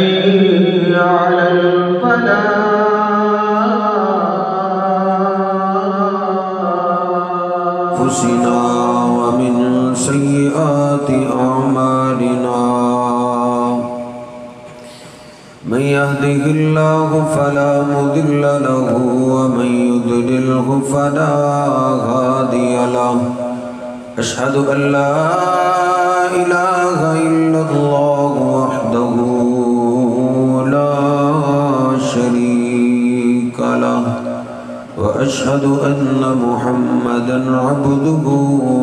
على الفلاح أنفسنا ومن سيئات أعمالنا من يهده الله فلا مضل له ومن يضلله فلا هادي له أشهد أن لا إله إلا الله وحده لا شريك له وأشهد أن محمدًا عبده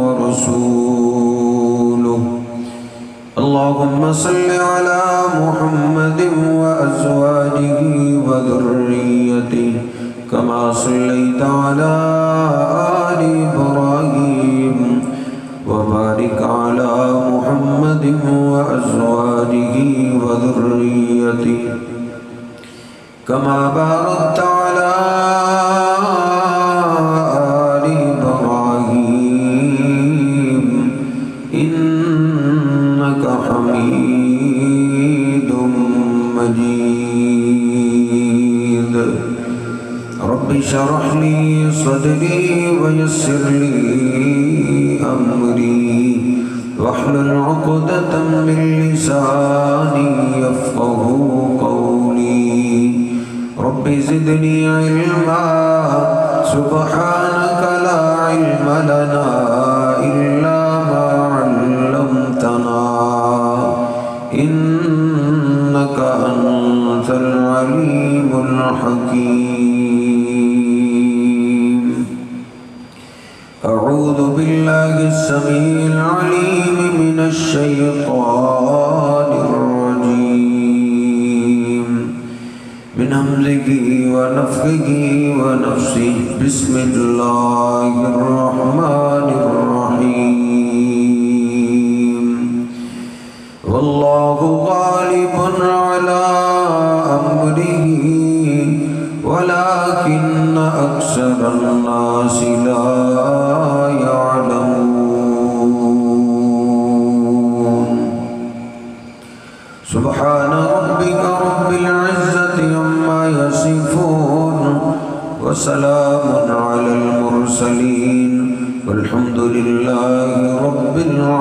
ورسوله اللهم صل على محمد وأزواجه وذريته كما صليت على آل إبراهيم وبارك على محمد وأزواجه وذريته كما باركت على آل إبراهيم إنك حميد مجيد رب اشرح لي صدري ويسر لي أمري واحلل عقدة من لساني يفقهوا قولي رب زدني علما سبحانك لا علم لنا إلا ما علمتنا إنك أنت العليم الحكيم أعوذ بالله السميع العليم من الشيطان الرجيم من همزه ونفخه ونفسه بسم الله الرحمن الرحيم والله غالب على أمره ولكن أكثر الناس لا يعلمون سبحان ربك رب العزة عما يصفون وسلام على المرسلين والحمد لله رب العالمين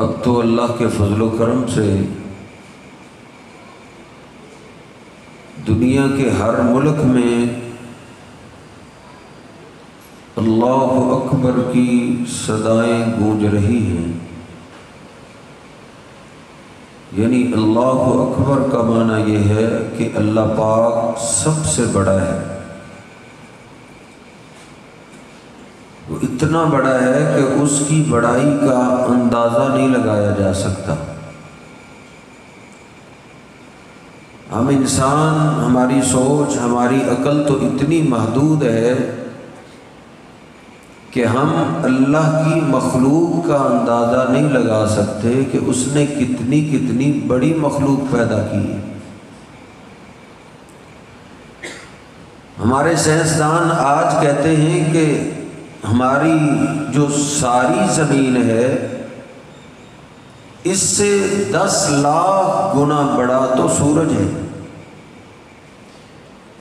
اب تو اللہ کے فضل و کرم سے دنیا کے ہر ملک میں اللہ اکبر کی صدائیں گونج رہی ہیں، یعنی اللہ اکبر کا معنی یہ ہے کہ اللہ پاک سب سے بڑا ہے، وہ اتنا بڑا ہے کہ اس کی بڑائی کا اندازہ نہیں لگایا جا سکتا۔ ہم انسان، ہماری سوچ، ہماری عقل تو اتنی محدود ہے کہ ہم اللہ کی مخلوق کا اندازہ نہیں لگا سکتے کہ اس نے کتنی بڑی مخلوق پیدا کی ہے۔ ہمارے سائنسدان آج کہتے ہیں کہ ہماری جو ساری زمین ہے اس سے 10 لاکھ گنا بڑا تو سورج ہے،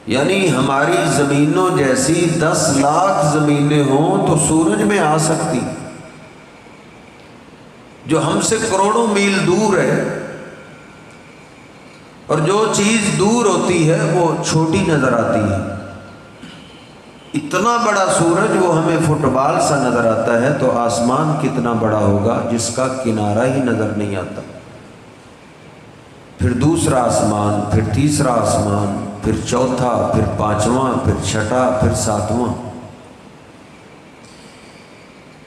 یعنی ہماری زمینوں جیسی 10 لاکھ زمینیں ہوں تو سورج میں آ سکتی، جو ہم سے کروڑوں میل دور ہے، اور جو چیز دور ہوتی ہے وہ چھوٹی نظر آتی ہے۔ اتنا بڑا سورج وہ ہمیں فٹ بال سا نظر آتا ہے، تو آسمان کتنا بڑا ہوگا جس کا کنارہ ہی نظر نہیں آتا، پھر دوسرا آسمان، پھر تیسرا آسمان، پھر چوتھا، پھر پانچواں، پھر چھٹا، پھر ساتواں۔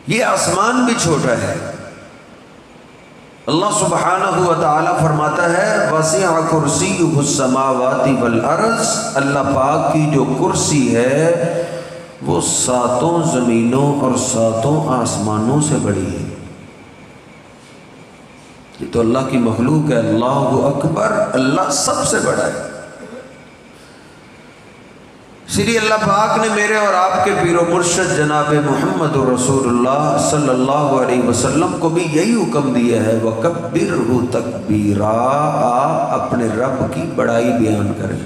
یہ آسمان بھی چھوٹا ہے۔ اللہ سبحانہ و تعالی فرماتا ہے وسع کرسیہ السماوات والارض، اللہ پاک کی جو کرسی ہے وہ 7 زمینوں اور 7 آسمانوں سے بڑی ہے۔ یہ تو اللہ کی مخلوق ہے۔ اللہ اکبر، اللہ سب سے بڑا ہے۔ اس لیے اللہ پاک نے میرے اور آپ کے پیر و مرشد جناب محمد رسول اللہ صلی اللہ علیہ وسلم کو بھی یہی حکم دیا ہے وَكَبِّرْهُ تَكْبِيرًا، آپ اپنے رب کی بڑائی بیان کریں۔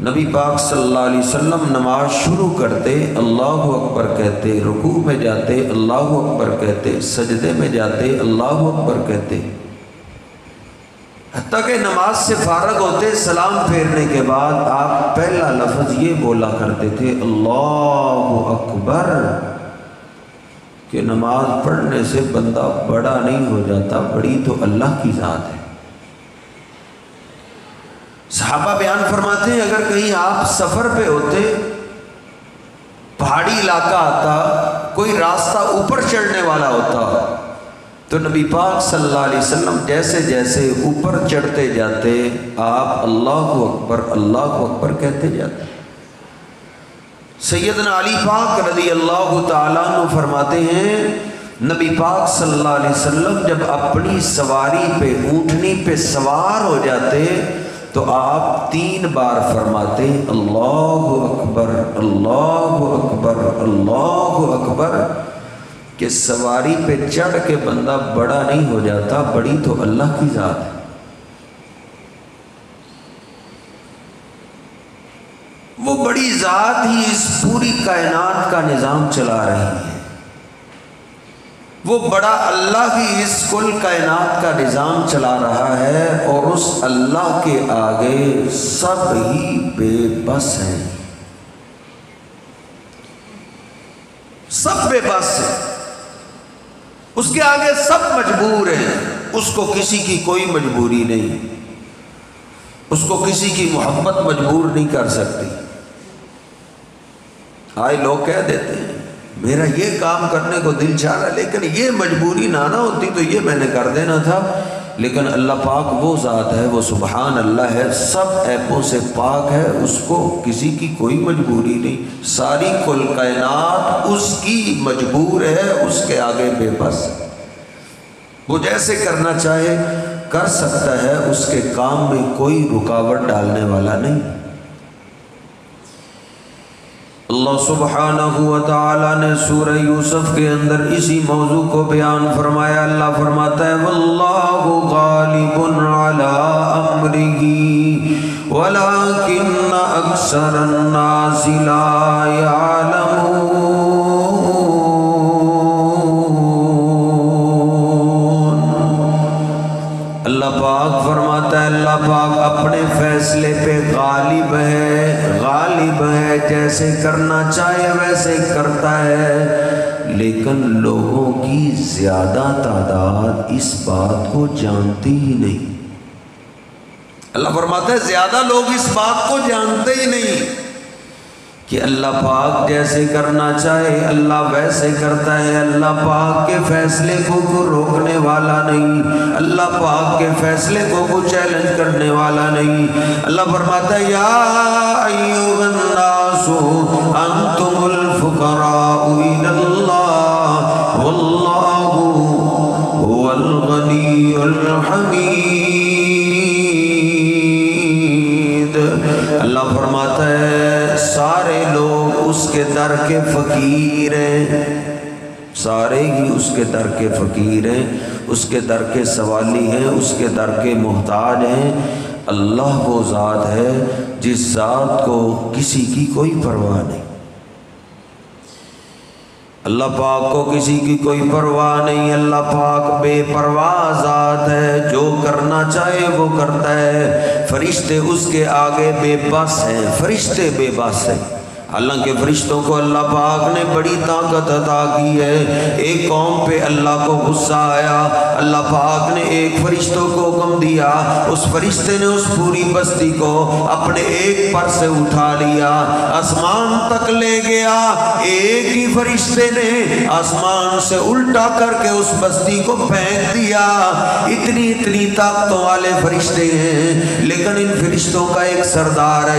نبی پاک صلی اللہ علیہ وسلم نماز شروع کرتے اللہ اکبر کہتے، رکوع میں جاتے اللہ اکبر کہتے، سجدے میں جاتے اللہ اکبر کہتے، حتیٰ کہ نماز سے فارغ ہوتے سلام پھیرنے کے بعد آپ پہلا لفظ یہ بولا کرتے تھے اللہ اکبر، کہ نماز پڑھنے سے بندہ بڑا نہیں ہو جاتا، بڑی تو اللہ کی ذات ہے۔ صحابہ بیان فرماتے ہیں اگر کہیں آپ سفر پہ ہوتے، پہاڑی علاقہ آتا، کوئی راستہ اوپر چڑھنے والا ہوتا، تو نبی پاک صلی اللہ علیہ وسلم جیسے جیسے اوپر چڑھتے جاتے آپ اللہ اکبر کہتے جاتے۔ سیدنا علی پاک رضی اللہ تعالیٰ عنہ فرماتے ہیں نبی پاک صلی اللہ علیہ وسلم جب اپنی سواری پہ اونٹنی پہ سوار ہو جاتے تو آپ 3 بار فرماتے اللہ اکبر اللہ اکبر اللہ اکبر، کہ سواری پہ چڑھ کے بندہ بڑا نہیں ہو جاتا، بڑی تو اللہ کی ذات ہے۔ وہ بڑی ذات ہی اس پوری کائنات کا نظام چلا رہی ہے، وہ بڑا اللہ ہی اس کل کائنات کا نظام چلا رہا ہے، اور اس اللہ کے آگے سب ہی بے بس ہیں، سب بے بس ہیں، اس کے آگے سب مجبور ہیں، اس کو کسی کی کوئی مجبوری نہیں، اس کو کسی کی محبت مجبور نہیں کر سکتی۔ آئے لوگ کہہ دیتے ہیں میرا یہ کام کرنے کو دل چاہ رہا ہے، لیکن یہ مجبوری نہ ہوتی تو یہ میں نے کر دینا تھا، لیکن اللہ پاک وہ ذات ہے، وہ سبحان اللہ ہے، سب عیبوں سے پاک ہے، اس کو کسی کی کوئی مجبوری نہیں، ساری کل کائنات اس کی مجبور ہے، اس کے آگے بے بس ہے، وہ جیسے کرنا چاہے کر سکتا ہے، اس کے کام میں کوئی رکاوٹ ڈالنے والا نہیں۔ اللہ سبحانہ و تعالی نے سورہ یوسف کے اندر اسی موضوع کو بیان فرمایا۔ اللہ فرماتا ہے واللہ غالب علی امرہ ولکن اکثر الناس لا یعلمون۔ اللہ پاک فرماتا ہے اللہ پاک اپنے فیصلے پہ غالب ہے، غالب ہے، جیسے کرنا چاہے ویسے کرتا ہے، لیکن لوگوں کی زیادہ تعداد اس بات کو جانتی ہی نہیں۔ اللہ فرماتا ہے زیادہ لوگ اس بات کو جانتے ہی نہیں کہ اللہ پاک جیسے کرنا چاہے اللہ ویسے کرتا ہے، اللہ پاک کے فیصلے کو کوئی روکنے والا نہیں، اللہ پاک کے فیصلے کو کوئی چیلنج کرنے والا نہیں۔ اللہ فرماتا ہے یا ایھا الناس انتم الفقراء الی اللہ واللہ هو الغنی الحمید۔ اللہ فرماتا ہے سارے لوگ اس کے در کے فقیر ہیں، سارے ہی اس کے در کے فقیر ہیں، اس کے در کے سوالی ہیں، اس کے در کے محتاج ہیں۔ اللہ وہ ذات ہے جس ذات کو کسی کی کوئی پرواہ نہیں، اللہ پاک کو کسی کی کوئی پرواہ نہیں، اللہ پاک بے پرواہ ذات ہے، جو کرنا چاہے وہ کرتا ہے۔ فرشتے اس کے آگے بے بس ہیں، فرشتے بے بس ہیں، حالانکہ فرشتوں کو اللہ پاک نے بڑی طاقت عطا کی ہے۔ ایک قوم پہ اللہ کو غصہ آیا، اللہ پاک نے ایک فرشتوں کو حکم دیا، اس فرشتے نے اس پوری بستی کو اپنے ایک پر سے اٹھا لیا، آسمان تک لے گیا، ایک ہی فرشتے نے آسمان سے الٹا کر کے اس بستی کو پھینک دیا۔ اتنی طاقتوں والے فرشتے ہیں، لیکن ان فرشتوں کا ایک سردار ہے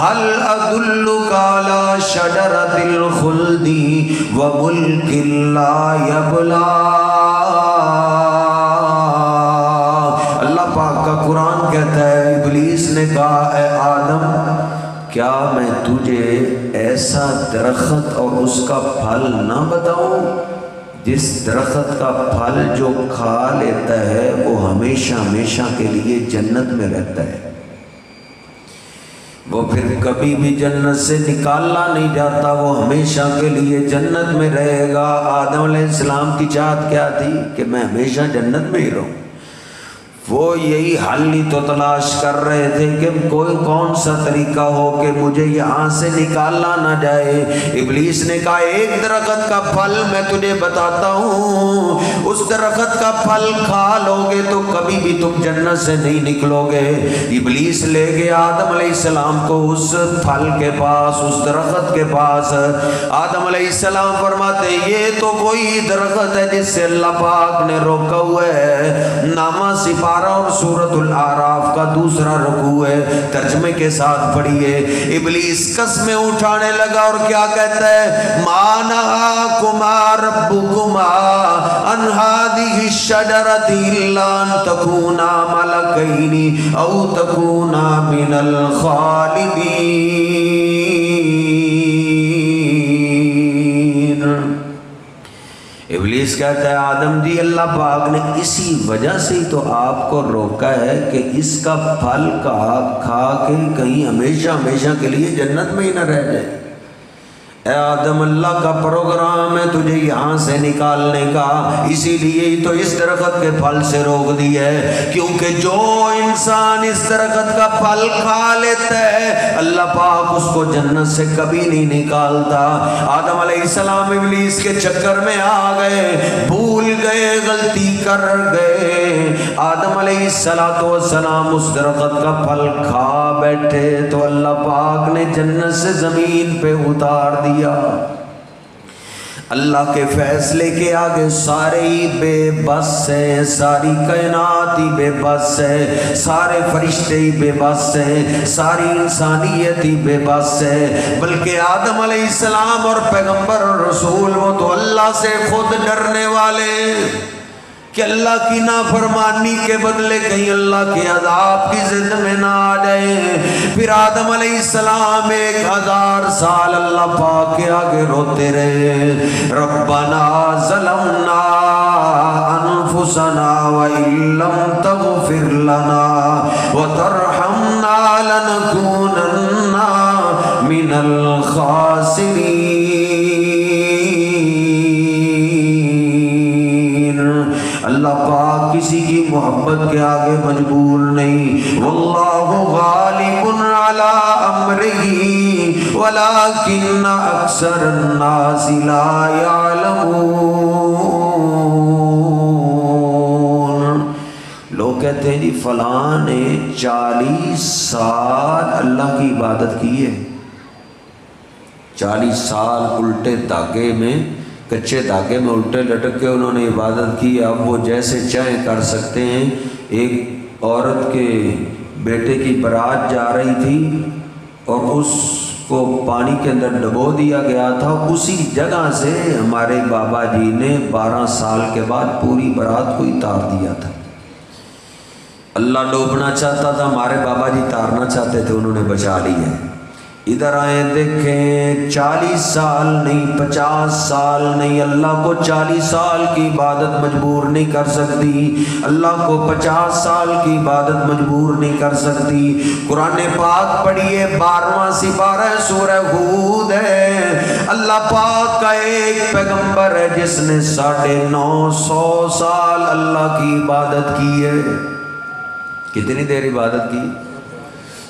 هل أدلك على شجرة الخلد وملك لا يبلى. اللہ پاک کا قرآن کہتا ہے ابلیس نے کہا اے آدم کیا میں تجھے ایسا درخت اور اس کا پھل نہ بتاؤں جس درخت کا پھل جو کھا لیتا ہے وہ ہمیشہ ہمیشہ کے لیے جنت میں رہتا ہے، وہ پھر کبھی بھی جنت سے نکالا نہیں جاتا، وہ ہمیشہ کے لیے جنت میں رہے گا. آدم علیہ السلام کی چاہت کیا تھی کہ میں ہمیشہ جنت میں ہی رہوں. وہ یہی حل ہی تو تلاش کر رہے تھے کہ کوئی کون سا طریقہ ہو کہ مجھے یہاں سے نکالا نہ جائے. ابلیس نے کہا ایک درخت کا پھل میں تجھے بتاتا ہوں، اس درخت کا پھل کھا لو گے تو کبھی بھی تم جنت سے نہیں نکلو گے. ابلیس لے گیا آدم علیہ السلام کو اس پھل کے پاس، اس درخت کے پاس. آدم علیہ السلام فرماتے یہ تو کوئی درخت ہے جس سے اللہ پاک نے روکا ہوا ہے. نامہ سپارہ اور سورۃ الاعراف کا دوسرا رکوع ہے، ترجمے کے ساتھ پڑھیے. ابلیس قسمیں اٹھانے لگا اور کیا کہتا ہے ما نہاکما ربکما عن ہذہ الشجرۃ الا ان تکونا ملکین او تکونا من الخالدین. ابلیس کہتا ہے آدم جی اللہ پاک نے اسی وجہ سے تو آپ کو روکا ہے کہ اس کا پھل کھا کے کہیں ہمیشہ ہمیشہ کے لیے جنت میں ہی نہ رہ جائے. اے آدم اللہ کا پروگرام ہے تجھے یہاں سے نکالنے کا، اسی لیے تو اس درخت کے پھل سے روک دیا ہے، کیونکہ جو انسان اس درخت کا پھل کھا لیتا ہے اللہ پاک اس کو جنت سے کبھی نہیں نکالتا. آدم علیہ السلام ابلیس کے چکر میں آ گئے، بھول گئے، غلطی کر گئے. آدم علیہ السلام اس درخت کا پھل کھا بیٹھے تو اللہ پاک نے جنت سے زمین پہ اتار دیا. اللہ کے فیصلے کے آگے سارے ہی بے بس ہیں، ساری کائنات ہی بے بس ہے، سارے فرشتے ہی بے بس ہیں، ساری انسانیت ہی بے بس ہے. بلکہ آدم علیہ السلام اور پیغمبر اور رسول وہ تو اللہ سے خود ڈرنے والے کہ اللہ کی نافرمانی کے بدلے کہیں اللہ کے عذاب کی زد میں نہ آ جائے. پھر آدم علیہ السلام 1000 سال اللہ پاک کے آگے روتے رہے، ربنا ظلمنا انفسنا وان لم تغفر لنا وترحمنا لنكونن من الخاسرین. اللہ پاک کسی کی محبت کے آگے مجبور نہیں. واللہ غالب علی امرہ ولکن اکثر الناس لا یعلمون. لوگ کہتے ہیں جی فلاں نے 40 سال اللہ کی عبادت کی ہے، 40 سال الٹے دھاگے میں، کچے دھاگے میں الٹے لٹک کے انہوں نے عبادت کی. اب وہ جیسے چاہیں کر سکتے ہیں. ایک عورت کے بیٹے کی برات جا رہی تھی اور اس کو پانی کے اندر ڈبو دیا گیا تھا. اسی جگہ سے ہمارے بابا جی نے 12 سال کے بعد پوری برات کو ہی تار دیا تھا. اللہ ڈوبنا چاہتا تھا، ہمارے بابا جی تارنا چاہتے تھے، انہوں نے بچا لی ہے. ادھر آئیں دیکھیں 40 سال نہیں 50 سال نہیں، اللہ کو 40 سال کی عبادت مجبور نہیں کر سکتی، اللہ کو 50 سال کی عبادت مجبور نہیں کر سکتی. قرآن پاک پڑھیے 12واں سپارہ سورہ ہود ہے. اللہ پاک کا ایک پیغمبر ہے جس نے 950 سال اللہ کی عبادت کی ہے. کتنی دیر عبادت کی؟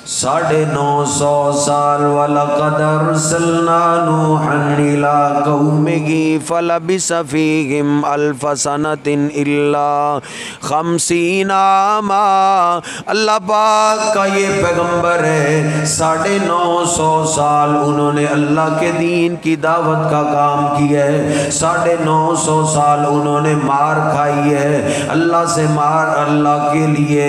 950 سال. وَلَقَدْ أَرْسَلْنَا نُوحًا إِلَىٰ قَوْمِهِ فَلَبِثَ فِيهِمْ أَلْفَ سَنَةٍ إِلَّا 50 عَامًا. اللہ پاک کا یہ پیغمبر ہے، 950 سال انہوں نے اللہ کے دین کی دعوت کا کام کیا ہے. 950 سال انہوں نے مار کھائی ہے، اللہ سے مار، اللہ کے لیے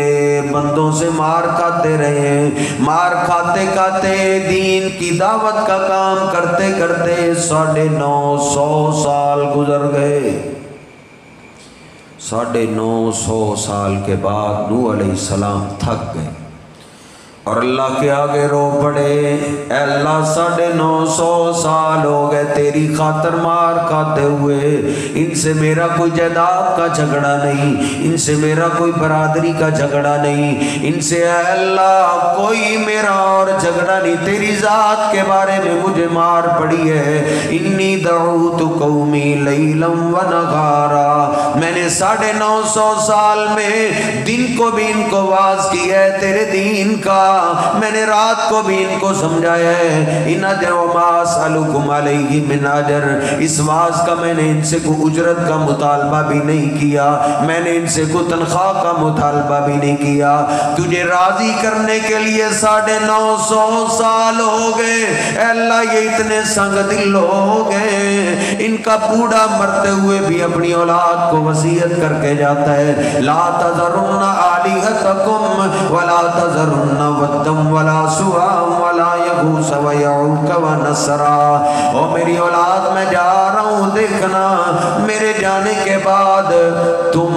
بندوں سے مار کھاتے رہے ہیں. مار کھاتے کھاتے دین کی دعوت کا کام کرتے کرتے 950 سال گزر گئے۔ 950 سال کے بعد نوح علیہ السلام تھک گئے اور اللہ کے آگے رو پڑے، اے اللہ 950 سال ہو گئے تیری خاطر مار کھاتے ہوئے، ان سے میرا کوئی جائیداد کا جھگڑا نہیں، ان سے میرا کوئی برادری کا جھگڑا نہیں، ان سے اے اللہ کوئی میرا اور جھگڑا نہیں، تیری ذات کے بارے میں مجھے مار پڑی ہے۔ انی دعوت قومی لیلا و نہارا، میں نے 950 سال میں دن کو بھی ان کو واز کیا ہے تیرے دین کا، میں نے رات کو بھی ان کو سمجھایا ہے۔ ان اجر وما اسألکم علیہ من اجر، اس واز کا میں نے ان سے کوئی اجرت کا مطالبہ بھی نہیں کیا، میں نے ان سے کوئی تنخواہ کا مطالبہ بھی نہیں کیا، تجھے راضی کرنے کے لیے 950 سال ہو گئے۔ اے اللہ یہ اتنے سنگ دل ہو گئے، ان کا بوڑھا مرتے ہوئے بھی اپنی اولاد کو وصیت کر کے جاتا ہے، لا تذرن آلہتکم ولا تذرن ودم ولا سواع ولا یغوث ویعوق ونسرا۔ او میری اولاد میں جا رہا ہوں، دیکھنا میرے جانے کے بعد تم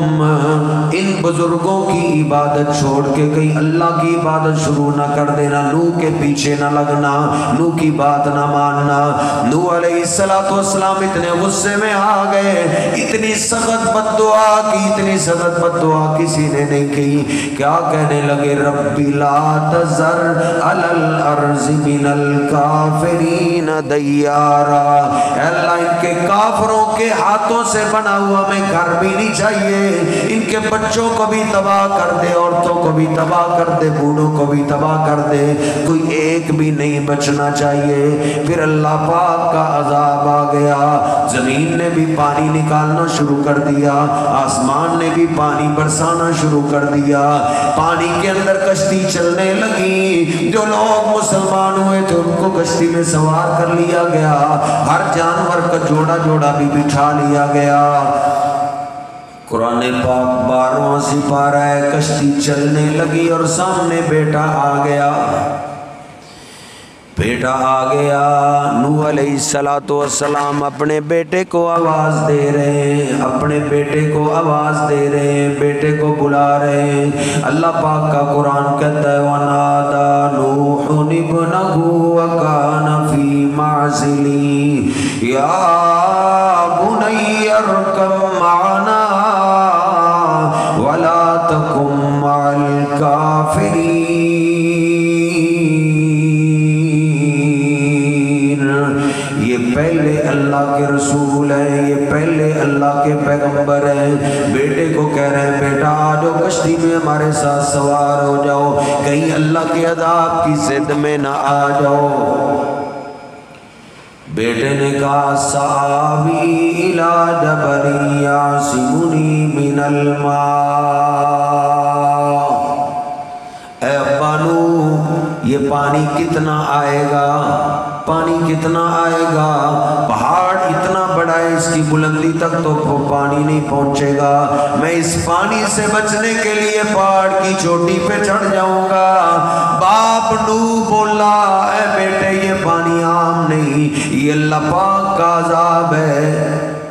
ان بزرگوں کی عبادت چھوڑ کے کہیں اللہ کی عبادت شروع نہ کر دینا، نوح کے پیچھے نہ لگنا، نوح کی بات نہ ماننا۔ نوح علیہ السلام اتنے غصے میں آ گئے، اتنی سخت بد دعا کی، اتنی سخت بد دعا کسی نے نہیں کی، کیا کہنے لگے، ربی لا تذر علی الارض من الکافرین دیارا، اے اللہ ان کے کافروں کے ہاتھوں سے بنا ہوا میں گھر بھی نہیں چاہیے، ان کے بچوں کو بھی تباہ کر دے، عورتوں کو بھی تباہ کر دے، بوڑھوں کو بھی تباہ کر دے، کوئی ایک بھی نہیں بچنا چاہیے۔ پھر اللہ پاک کا عذاب آ گیا، زمین نے بھی پانی نکالنا شروع کر دیا، آسمان نے بھی پانی برسانا شروع کر دیا، پانی کے اندر کشتی چلنے لگی، جو لوگ مسلمان ہوئے تھے ان کو کشتی میں سوار کر لیا گیا، ہر جانور کا جوڑا جوڑا بھی بٹھا لیا گیا۔ قرآن پاک 12واں سپارہ ہے، کشتی چلنے لگی اور سامنے بیٹا آ گیا، بیٹا آ گیا، نوح علیہ السلام اپنے بیٹے کو آواز دے رہے ہیں، اپنے بیٹے کو آواز دے رہے ہیں، بیٹے کو بلا رہے ہیں۔ اللہ پاک کا قرآن کہتا ہے وَنَادَى نُوحٌ ابْنَهُ وَكَانَ فِي مَعْزِلٍ يَا بُنَيَّ ارْكَب مَّعَنَا وَلَا تَكُن مَّعَ الْكَافِرِينَ۔ پہلے اللہ کے رسول ہیں، یہ پہلے اللہ کے پیغمبر ہیں، بیٹے کو کہہ رہے ہیں بیٹا آ جاؤ کشتی میں ہمارے ساتھ سوار ہو جاؤ، کہیں اللہ کے عذاب کی زد میں نہ آ جاؤ۔ بیٹے نے کہا سآوی الی جبل یعصمنی من الماء، اے ابا نوح یہ پانی کتنا آئے گا، پانی کتنا آئے گا، پہاڑ اتنا بڑا ہے اس کی بلندی تک تو پانی نہیں پہنچے گا، میں اس پانی سے بچنے کے لیے پہاڑ کی چوٹی پہ چڑھ جاؤں گا۔ باپ نوح بولا اے بیٹے یہ پانی عام نہیں، یہ اللہ پاک کا عذاب ہے،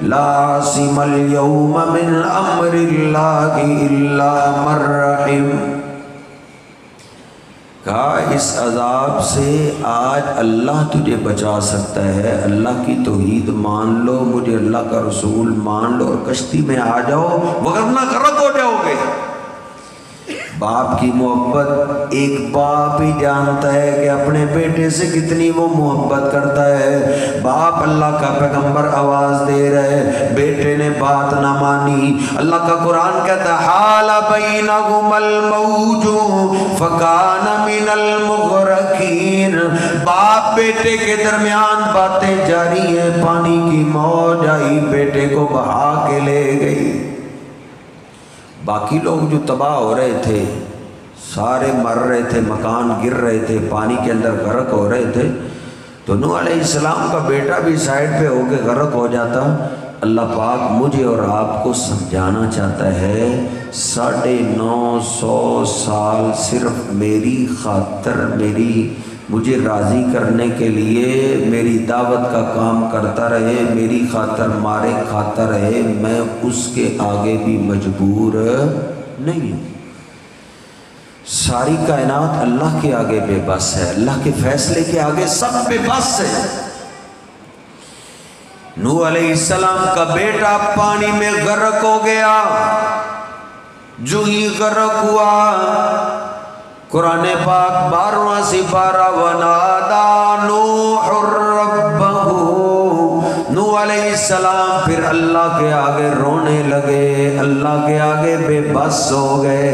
لا عاصم اليوم من امر اللہ الا من رحم۔ کہا اس عذاب سے آج اللہ تجھے بچا سکتا ہے، اللہ کی توحید مان لو، مجھے اللہ کا رسول مان لو اور کشتی میں آ جاؤ ورنہ غرق ہو جاؤ گے۔ باپ کی محبت ایک باپ ہی جانتا ہے کہ اپنے بیٹے سے کتنی وہ محبت کرتا ہے۔ باپ اللہ کا پیغمبر آواز دے رہے، بیٹے نے بات نہ مانی۔ اللہ کا قرآن کہتا ہے حال بینہم الموج فکان من المغرقین، باپ بیٹے کے درمیان باتیں جاری ہیں، پانی کی موج آئی بیٹے کو بہا کے لے گئی۔ باقی لوگ جو تباہ ہو رہے تھے سارے مر رہے تھے، مکان گر رہے تھے، پانی کے اندر غرق ہو رہے تھے، تو نوح علیہ السلام کا بیٹا بھی سائڈ پہ ہو کے غرق ہو جاتا اللہ پاک مجھے اور آپ کو سمجھانا چاہتا ہے 950 سال صرف میری خاطر مجھے راضی کرنے کے لیے میری دعوت کا کام کرتا رہے، میری خاطر مارے کھاتا رہے، میں اس کے آگے بھی مجبور نہیں ہوں۔ ساری کائنات اللہ کے آگے بے بس ہے، اللہ کے فیصلے کے آگے سب بے بس ہے۔ نوح علیہ السلام کا بیٹا پانی میں غرق ہو گیا، جو ہی غرق ہوا قرآن پاک 12واں سپارہ وَنَادَى نُوحٌ رَبَّهُ، نوح علیہ السلام پھر اللہ کے آگے رونے لگے، اللہ کے آگے بے بس ہو گئے۔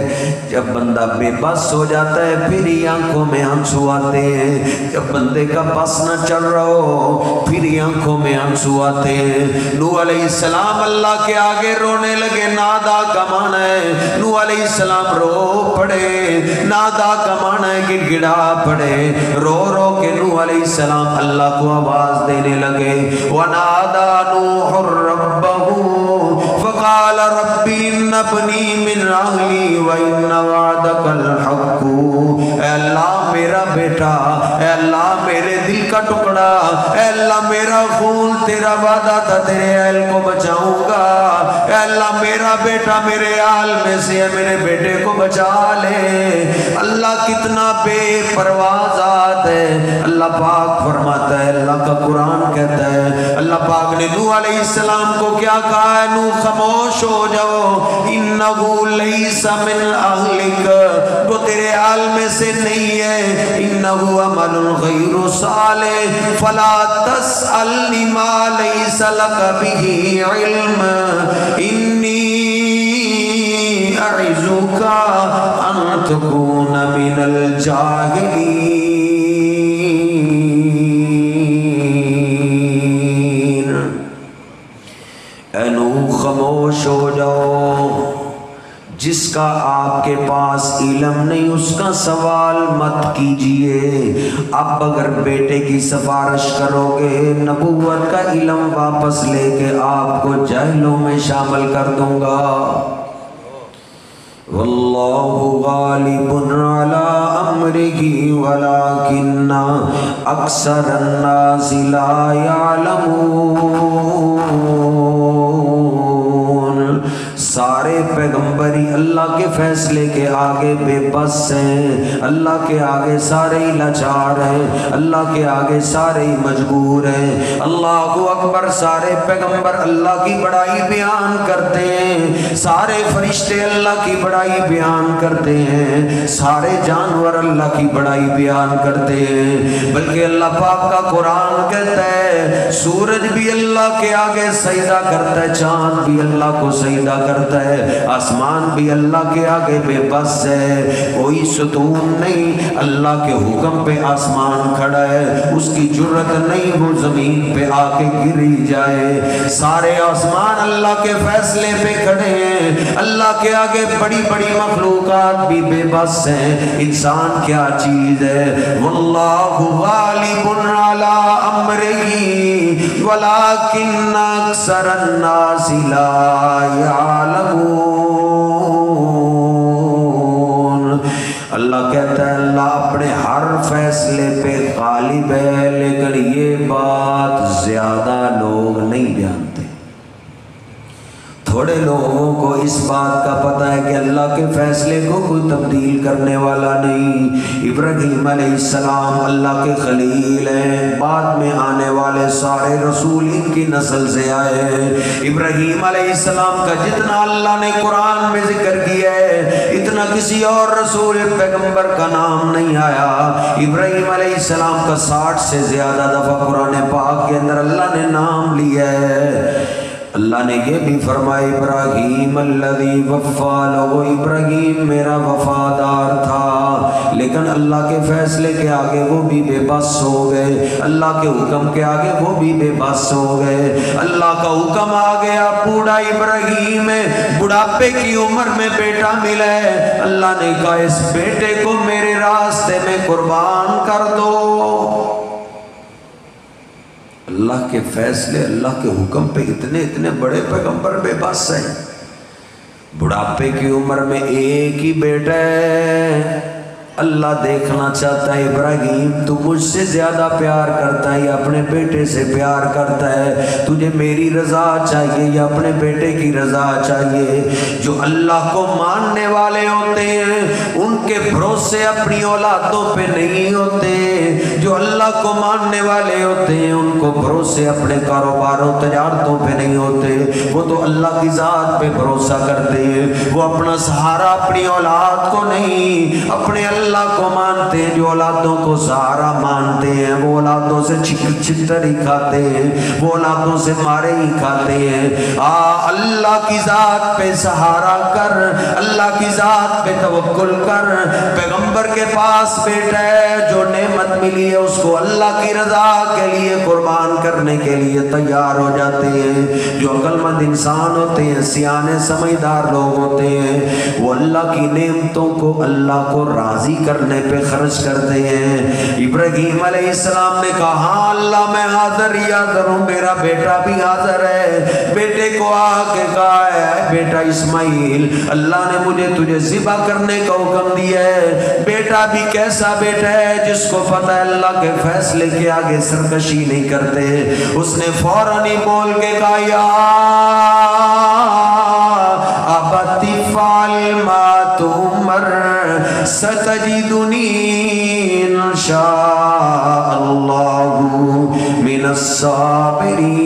جب بندہ بے بس ہو جاتا ہے پھر ہی آنکھوں میں آنسو آتے ہیں، جب بندے کا بس نہ چل رہا ہو پھر ہی آنکھوں میں آنسو آتے ہیں۔ نوح علیہ السلام اللہ کے آگے رونے لگے۔ نادا کا معنی ہے نوح علیہ السلام رو پڑے، نادا کا معنی ہے گڑ گڑا پڑے، رو رو کے نوح علیہ السلام اللہ کو آواز دینے لگے۔ وَنَادَى نُوحٌ رَبَّهُ فَقَالَ رَبِّ إِنَّ ابْنِي مِنْ أَهْلِي وَإِنَّ وَعْدَكَ الْحَقُّ، اے اللہ میرا بیٹا، اے اللہ میرے دل کا ٹکڑا، اے اللہ میرا خون تیرا وعدہ تھا تیرے اہل کو بچاؤں گا، اے اللہ میرا بیٹا میرے آل میں سے ہے، میرے بیٹے کو بچا لے۔ اللہ کتنا بے پرواہ ذات ہے۔ اللہ پاک فرماتا ہے، اللہ کا قرآن کہتا ہے، اللہ پاک نے نوح علیہ السلام کو کیا کہا ہے؟ نوح خاموش ہو جاؤ، اِنَّهُ لَيْسَ مِنْ أَهْلِكَ، وہ تیرے آل میں سے نہیں ہے، اِنَّهُ عَمَلٌ غَيْرُ صَالِحٍ فَلَا تَسْأَلْنِ مَا لَيْسَ لَكَ بِهِ عِلْمٌ إِنِّي أَعِظُكَ أَن تَكُونَ مِنَ الْجَاهِلِينَ۔ اے نوح خاموش ہو جاؤ، جس کا آپ کے پاس علم نہیں اس کا سوال مت کیجئے۔ اب اگر بیٹے کی سفارش کرو گے نبوت کا علم واپس لے کے آپ کو جاہلوں میں شامل کر دوں گا۔ واللہ غالب علی امرہ ولکن اکثر الناس لا یعلمون۔ سارے پیغمبری اللہ کے فیصلے کے آگے بے بس ہیں، اللہ کے آگے سارے ہی لاچار ہیں، اللہ کے آگے سارے ہی مجبور ہیں۔ اللہ اکبر، سارے پیغمبر اللہ کی بڑائی بیان کرتے ہیں، سارے فرشتے اللہ کی بڑائی بیان کرتے ہیں، سارے جانور اللہ کی بڑائی بیان کرتے ہیں، بلکہ اللہ پاک کا قرآن کہتا ہے سورج بھی اللہ کے آگے سجدہ کرتا ہے، چاند بھی اللہ کو سجدہ کرتا ہے، آسمان بھی اللہ کے آگے بے بس ہے، کوئی ستون نہیں، اللہ کے حکم پہ آسمان کھڑا ہے، اس کی جرت نہیں وہ زمین پہ آ کے گری جائے۔ سارے آسمان اللہ کے فیصلے پہ کھڑے ہیں، اللہ کے آگے بڑی بڑی مخلوقات بھی بے بس ہیں، انسان کیا چیز ہے۔ واللہ غالب علی امرہ ولکن اکثر الناس لا یعلمون۔ اللہ کہتا ہے اللہ اپنے ہر فیصلے پہ غالب ہے، لیکن یہ بات زیادہ لوگ نہیں جانتے۔ تھوڑے لوگوں کو اس بات کا پتہ ہے کہ اللہ کے فیصلے کو کوئی تبدیل کرنے والا نہیں۔ ابراہیم علیہ السلام اللہ کے خلیل ہیں، بعد میں آنے والے سارے رسول ان کی نسل سے آئے ہیں۔ ابراہیم علیہ السلام کا جتنا اللہ نے قرآن میں ذکر کیا ہے اتنا کسی اور رسول پیغمبر کا نام نہیں آیا۔ ابراہیم علیہ السلام کا 60 سے زیادہ دفعہ قرآن پاک کے اندر اللہ نے نام لیا ہے۔ اللہ نے یہ بھی فرمایا ابراہیم الذی وفا لہو، ابراہیم میرا وفادار تھا، لیکن اللہ کے فیصلے کے آگے وہ بھی بے بس ہو گئے، اللہ کے حکم کے آگے وہ بھی بے بس ہو گئے۔ اللہ کا حکم آ گیا، بوڑھا ابراہیم ہے، بڑھاپے کی عمر میں بیٹا ملا ہے، اللہ نے کہا اس بیٹے کو میرے راستے میں قربان کر دو۔ اللہ اللہ کے فیصلے، اللہ کے حکم پہ اتنے بڑے پیغمبر بے بس ہیں۔ بڑھاپے کی عمر میں ایک ہی بیٹا ہے، اللہ دیکھنا چاہتا ہے ابراہیم تو مجھ سے زیادہ پیار کرتا ہے یا اپنے بیٹے سے پیار کرتا ہے، تجھے میری رضا چاہیے یا اپنے بیٹے کی رضا چاہیے۔ جو اللہ کو ماننے والے ہوتے ہیں ان کے بھروسے اپنی اولادوں پہ نہیں ہوتے، جو اللہ کو ماننے والے ہوتے ہیں ان کو بھروسے اپنے کاروباروں تجارتوں پہ نہیں ہوتے، وہ تو اللہ کی ذات پہ بھروسہ کرتے ہیں، وہ اپنا سہارا اپنی اولاد کو نہیں اپنے اللہ کو مانتے ہیں۔ جو اولادوں کو سہارا مانتے ہیں وہ اولادوں سے چھتر ہی کھاتے ہیں، وہ اولادوں سے مارے ہی کھاتے ہیں۔ اللہ کی ذات پہ سہارا کر، اللہ کی ذات پہ توکل کر۔ پیغمبر کے پاس بیٹا ہے، جو نعمت ملی ہے اس کو اللہ کی رضا کے لیے قربان کرنے کے لیے تیار ہو جاتے ہیں۔ جو عقل مند انسان ہوتے ہیں، سیانے سمجھدار لوگ ہوتے ہیں، وہ اللہ کی نعمتوں کو اللہ کو راضی کرنے پہ خرچ کرتے ہیں۔ ابراہیم علیہ السلام نے کہا ہاں اللہ میں حاضر ہی حاضر ہوں، میرا بیٹا بھی حاضر ہے۔ بیٹے کو آ کے کہا ہے بیٹا اسماعیل، اللہ نے مجھے تجھے ذبح کرنے کا حکم دیا ہے۔ بیٹا بھی کیسا بیٹا ہے جس کو پتہ ہے اللہ کے فیصلے کے آگے سرکشی نہیں کرتے۔ اس نے فوراً ہی بول کے کہا یا ابت افعل ما تؤمر ستجدنی انشاء اللہ من الصابرین۔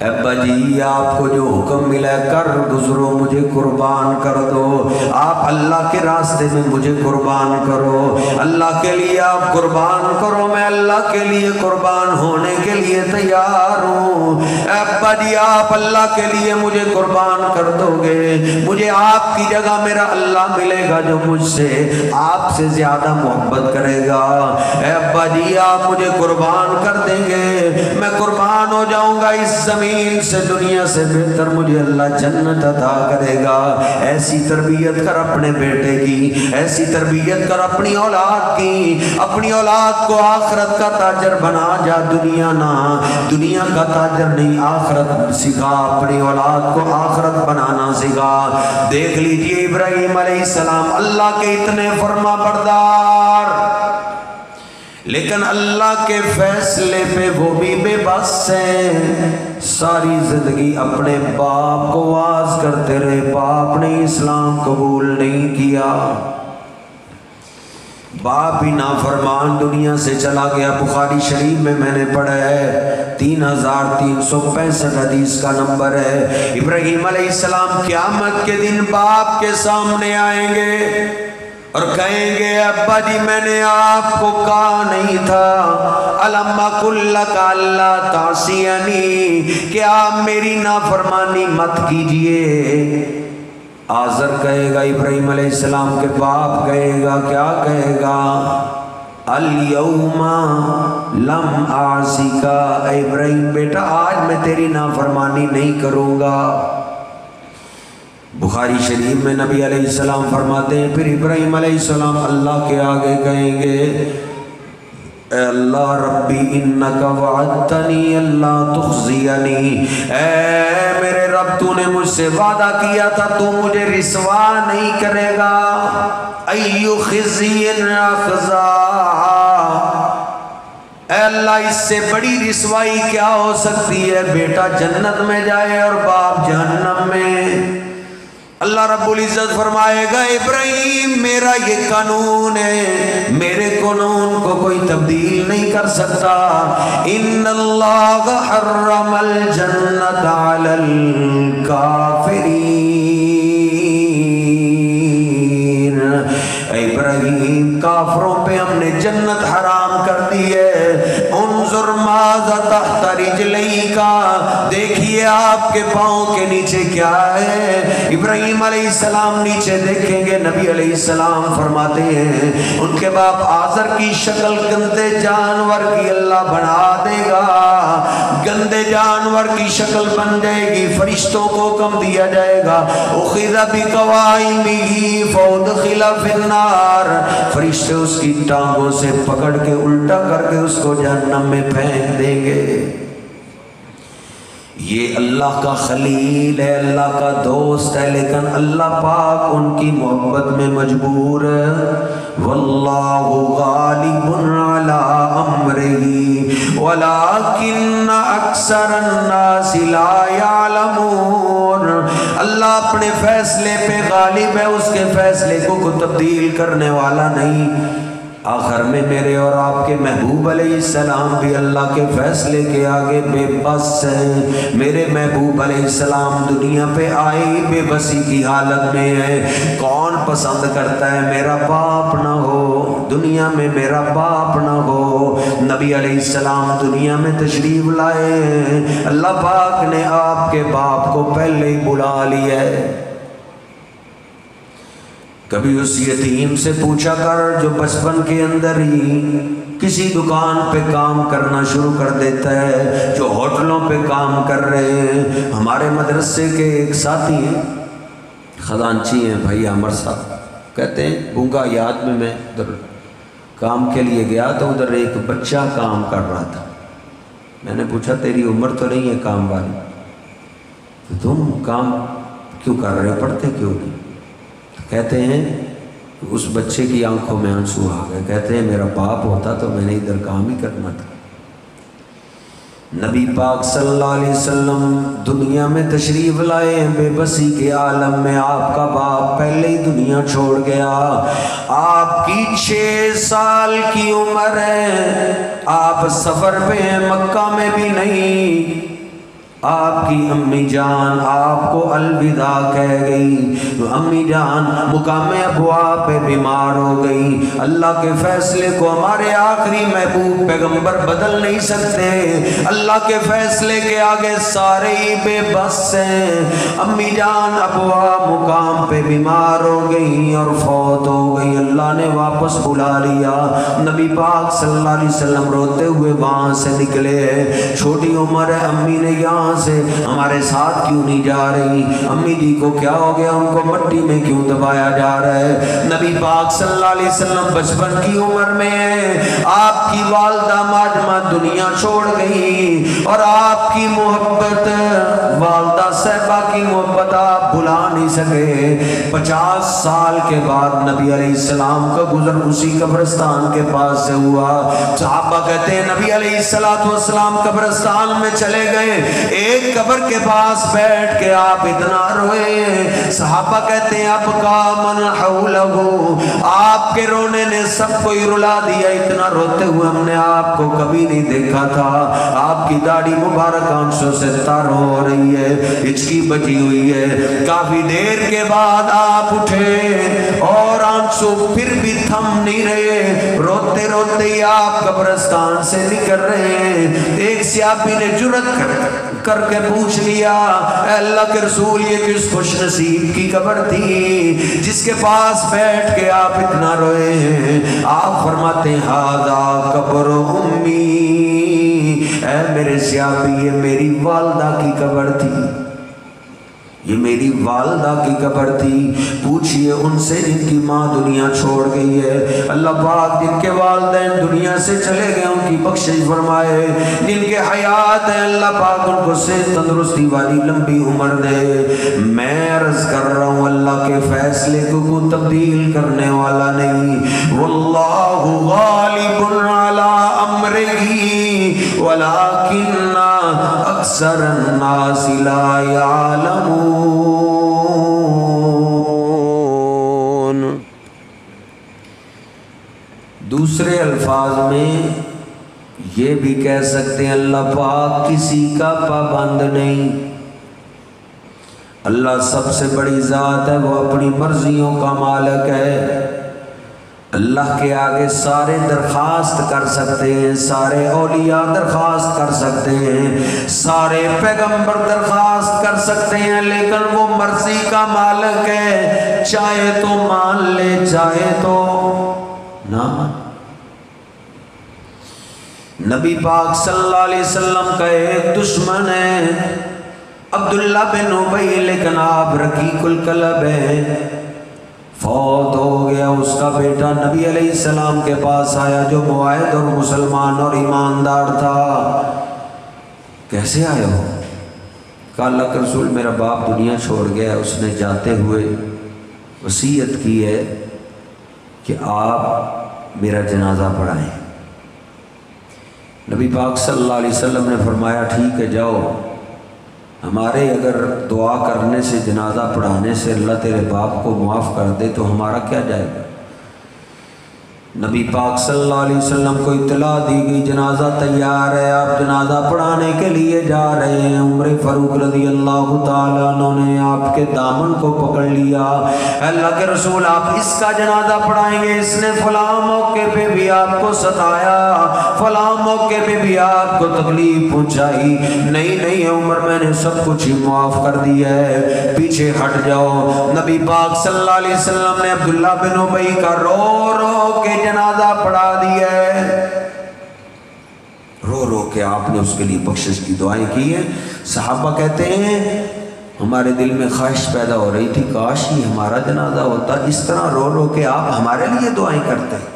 ابا جی آپ کو جو حکم ملا کر گزرو، مجھے قربان کر دو، آپ اللہ کے راستے میں مجھے قربان کرو، اللہ کے لیے آپ قربان کرو، میں اللہ کے لیے قربان ہونے کے لیے تیار ہوں۔ ابا جی آپ اللہ کے لیے مجھے قربان کر دو گے، مجھے آپ کی جگہ میرا اللہ ملے گا جو مجھ سے آپ سے زیادہ محبت کرے گا۔ ابا جی آپ مجھے قربان کر دیں گے، میں قربان ہو جاؤں گا، اس زمین سے دنیا سے بہتر مجھے اللہ جنت عطا کرے گا۔ ایسی تربیت کر اپنے بیٹے کی، ایسی تربیت کر اپنی اولاد کی، اپنی اولاد کو آخرت کا تاجر بنا جا، دنیا کا تاجر نہیں، آخرت سکھا، اپنی اولاد کو آخرت بنانا سکھا۔ دیکھ لیجئے ابراہیم علیہ السلام اللہ کے اتنے فرما بردار، لیکن اللہ کے فیصلے پہ وہ بھی بے بس ہیں۔ ساری زندگی اپنے باپ کو واز کرتے رہے، باپ نے اسلام قبول نہیں کیا، باپ ہی نافرمان دنیا سے چلا گیا۔ بخاری شریف میں نے پڑھا ہے 3365 حدیث کا نمبر ہے۔ ابراہیم علیہ السلام قیامت کے دن باپ کے سامنے آئیں گے اور کہیں گے ابا جی میں نے آپ کو کہا نہیں تھا الم اقل لک الا تعصینی، کہ آپ میری نافرمانی مت کیجئے۔ آزر کہے گا ابراہیم علیہ السلام کے باپ کہے گا، کیا کہے گا؟ الیوم لم اعصک، اے ابراہیم بیٹا آج میں تیری نافرمانی نہیں کروں گا۔ بخاری شریف میں نبی علیہ السلام فرماتے ہیں پھر ابراہیم علیہ السلام اللہ کے آگے کہیں گے اے اللہ ربی انک وعدتنی اللہ تخزینی، اے میرے رب تو نے مجھ سے وعدہ کیا تھا تو مجھے رسوا نہیں کرے گا۔ ایو خزی اخزا، اے اللہ اس سے بڑی رسوائی کیا ہو سکتی ہے، بیٹا جنت میں جائے اور باپ جہنم میں۔ اللہ رب العزت فرمائے گا ابراہیم میرا یہ قانون ہے، میرے قانون کو کوئی تبدیل نہیں کر سکتا۔ ان اللہ حرم الجنت علی الکافرین، اے ابراہیم کافروں پہ ہم نے جنت حرام کر دی ہے۔ انظر ماذا تحت رجلیک، دیکھیے آپ کے پاؤں کے نیچے کیا ہے۔ ابراہیم علیہ السلام نیچے دیکھیں گے، نبی علیہ السلام فرماتے ہیں ان کے باپ آزر کی شکل گندے جانور کی اللہ بنا دے گا، گندے جانور کی شکل بن جائے گی، فرشتوں کو حکم دیا جائے گا اخذ بقوائمہ فادخل فی النار، فرشتے اس کی ٹانگوں سے پکڑ کے الٹا کر کے اس کو جہنم میں پھینک دیں گے۔ یہ اللہ کا خلیل ہے، اللہ کا دوست ہے، لیکن اللہ پاک ان کی محبت میں مجبور ہے۔ واللہ غالب علی امرہ ولکن اکثر الناس لا یعلمون، اللہ اپنے فیصلے پہ غالب ہے، اس کے فیصلے کو تبدیل کرنے والا نہیں۔ آخر میں میرے اور آپ کے محبوب علیہ السلام بھی اللہ کے فیصلے کے آگے بے بس ہیں۔ میرے محبوب علیہ السلام دنیا پہ آئے بے بسی کی حالت میں ہے۔ کون پسند کرتا ہے میرا باپ نہ ہو، دنیا میں میرا باپ نہ ہو؟ نبی علیہ السلام دنیا میں تشریف لائے ہیں، اللہ پاک نے آپ کے باپ کو پہلے ہی بلا لیا ہے۔ کبھی اس یتیم سے پوچھا کر جو بچپن کے اندر ہی کسی دکان پہ کام کرنا شروع کر دیتا ہے، جو ہوٹلوں پہ کام کر رہے ہیں۔ ہمارے مدرسے کے ایک ساتھی ہیں، خزانچی ہیں بھائی عمر صاحب، کہتے ہیں گونگا یاد میں ادھر کام کے لیے گیا تو ادھر ایک بچہ کام کر رہا تھا۔ میں نے پوچھا تیری عمر تو نہیں ہے کام والی، تو تم کام کیوں کر رہے ہو، پڑھتے کیوں نہیں؟ کہتے ہیں اس بچے کی آنکھوں میں آنسو آ گئے، کہتے ہیں میرا باپ ہوتا تو میں نے ادھر کام ہی کرنا تھا۔ نبی پاک صلی اللہ علیہ وسلم دنیا میں تشریف لائے ہیں بے بسی کے عالم میں، آپ کا باپ پہلے ہی دنیا چھوڑ گیا۔ آپ کی 6 سال کی عمر ہے، آپ سفر پہ ہیں، مکہ میں بھی نہیں۔ آپ کی امی جان آپ کو الوداع کہہ گئی، امی جان مقام ابوا پہ بیمار ہو گئی۔ اللہ کے فیصلے کو ہمارے آخری محبوب پیغمبر بدل نہیں سکتے، اللہ کے فیصلے کے آگے سارے ہی بے بس ہیں۔ امی جان ابوا مقام پہ بیمار ہو گئی اور فوت ہو گئی، اللہ نے واپس بلا لیا۔ نبی پاک صلی اللہ علیہ وسلم روتے ہوئے وہاں سے نکلے، چھوٹی عمر ہے، امی نے یہاں سے ہمارے ساتھ کیوں نہیں جا رہی، امی جی کو کیا ہو گیا، ان کو مٹی میں کیوں دبایا جا رہا ہے؟ نبی پاک صلی اللہ علیہ وسلم بچپن کی عمر میں آپ کی والدہ ماجمہ دنیا چھوڑ گئی، اور آپ کی محبت، والدہ صاحبہ کی محبت آپ بھلا نہیں سکے۔ 50 سال کے بعد نبی علیہ السلام کا گزر اسی قبرستان کے پاس سے ہوا۔ صحابہ کہتے ہیں نبی علیہ السلام قبرستان میں چلے گئے، ایک قبر کے پاس بیٹھ کے آپ اتنا روئے، صحابہ کہتے ہیں اب کا من حولہ، آپ کے رونے نے سب کو ہی رلا دیا، اتنا روتے ہوئے ہم نے آپ کو کبھی نہیں دیکھا تھا۔ آپ کی داڑھی مبارک آنکھوں سے تر ہو رہی ہے، ہچکی بچی ہوئی ہے۔ کافی دیر کے بعد آپ اٹھے اور آنسو پھر بھی تھم نہیں رہے، روتے روتے ہی آپ قبرستان سے نکل رہے ہیں۔ ایک صحابی نے جرأت کر کے پوچھ لیا، اے اللہ کے رسول یہ کس خوش نصیب کی قبر تھی جس کے پاس بیٹھ کے آپ اتنا روئے ہیں؟ آپ فرماتے ہیں ھذا قبر امی، اے میرے صحابی یہ میری والدہ کی قبر تھی، یہ میری والدہ کی قبر تھی۔ پوچھئے ان سے جن کی ماں دنیا چھوڑ گئی ہے، اللہ پاک جن کے والدین دنیا سے چلے گئے ان کی بخشش فرمائے، جن کے حیات ہیں اللہ پاک ان کو صحت تندرستی والی لمبی عمر دے۔ میں عرض کر رہا ہوں اللہ کے فیصلے کو تبدیل کرنے والا نہیں۔ واللہ غالب علی امرہ ولکن اکثر الناس لا یعلمون۔ دوسرے الفاظ میں یہ بھی کہہ سکتے ہیں اللہ پاک کسی کا پابند نہیں، اللہ سب سے بڑی ذات ہے، وہ اپنی مرضیوں کا مالک ہے۔ اللہ کے آگے سارے درخواست کر سکتے ہیں، سارے اولیاء درخواست کر سکتے ہیں، سارے پیغمبر درخواست کر سکتے ہیں، لیکن وہ مرضی کا مالک ہے، چاہے تو مان لے چاہے تو نہ۔ نبی پاک صلی اللہ علیہ وسلم کا ایک دشمن ہے عبداللہ بن ابی، لیکن آپ رقیق القلب ہیں، فوت ہو گیا۔ اس کا بیٹا نبی علیہ السلام کے پاس آیا جو موحد اور مسلمان اور ایماندار تھا۔ کیسے آئے ہو؟ کہا اللہ کے رسول میرا باپ دنیا چھوڑ گیا ہے، اس نے جاتے ہوئے وصیت کی ہے کہ آپ میرا جنازہ پڑھائیں۔ نبی پاک صلی اللہ علیہ وسلم نے فرمایا ٹھیک ہے جاؤ، ہمارے اگر دعا کرنے سے جنازہ پڑھانے سے اللہ تیرے باپ کو معاف کر دے تو ہمارا کیا جائے گا۔ نبی پاک صلی اللہ علیہ وسلم کو اطلاع دی گئی جنازہ تیار ہے، آپ جنازہ پڑھانے کے لیے جا رہے ہیں۔ عمر فاروق رضی اللہ تعالیٰ عنہ نے آپ کے دامن کو پکڑ لیا، اللہ کے رسول آپ اس کا جنازہ پڑھائیں گے، اس نے فلاں موقع پہ بھی آپ کو ستایا، فلاں موقع پہ بھی آپ کو تکلیف پہنچائی۔ نہیں نہیں عمر میں نے سب کچھ ہی معاف کر دیا ہے، پیچھے ہٹ جاؤ۔ نبی پاک صلی اللہ علیہ وسلم نے عبداللہ بن ابی کا رو رو کے جنازہ پڑھا دیا ہے، رو رو کے آپ نے اس کے لیے بخشش کی دعائیں کی ہیں۔ صحابہ کہتے ہیں ہمارے دل میں خواہش پیدا ہو رہی تھی کاش ہی ہمارا جنازہ ہوتا، اس طرح رو رو کے آپ ہمارے لیے دعائیں کرتے ہیں۔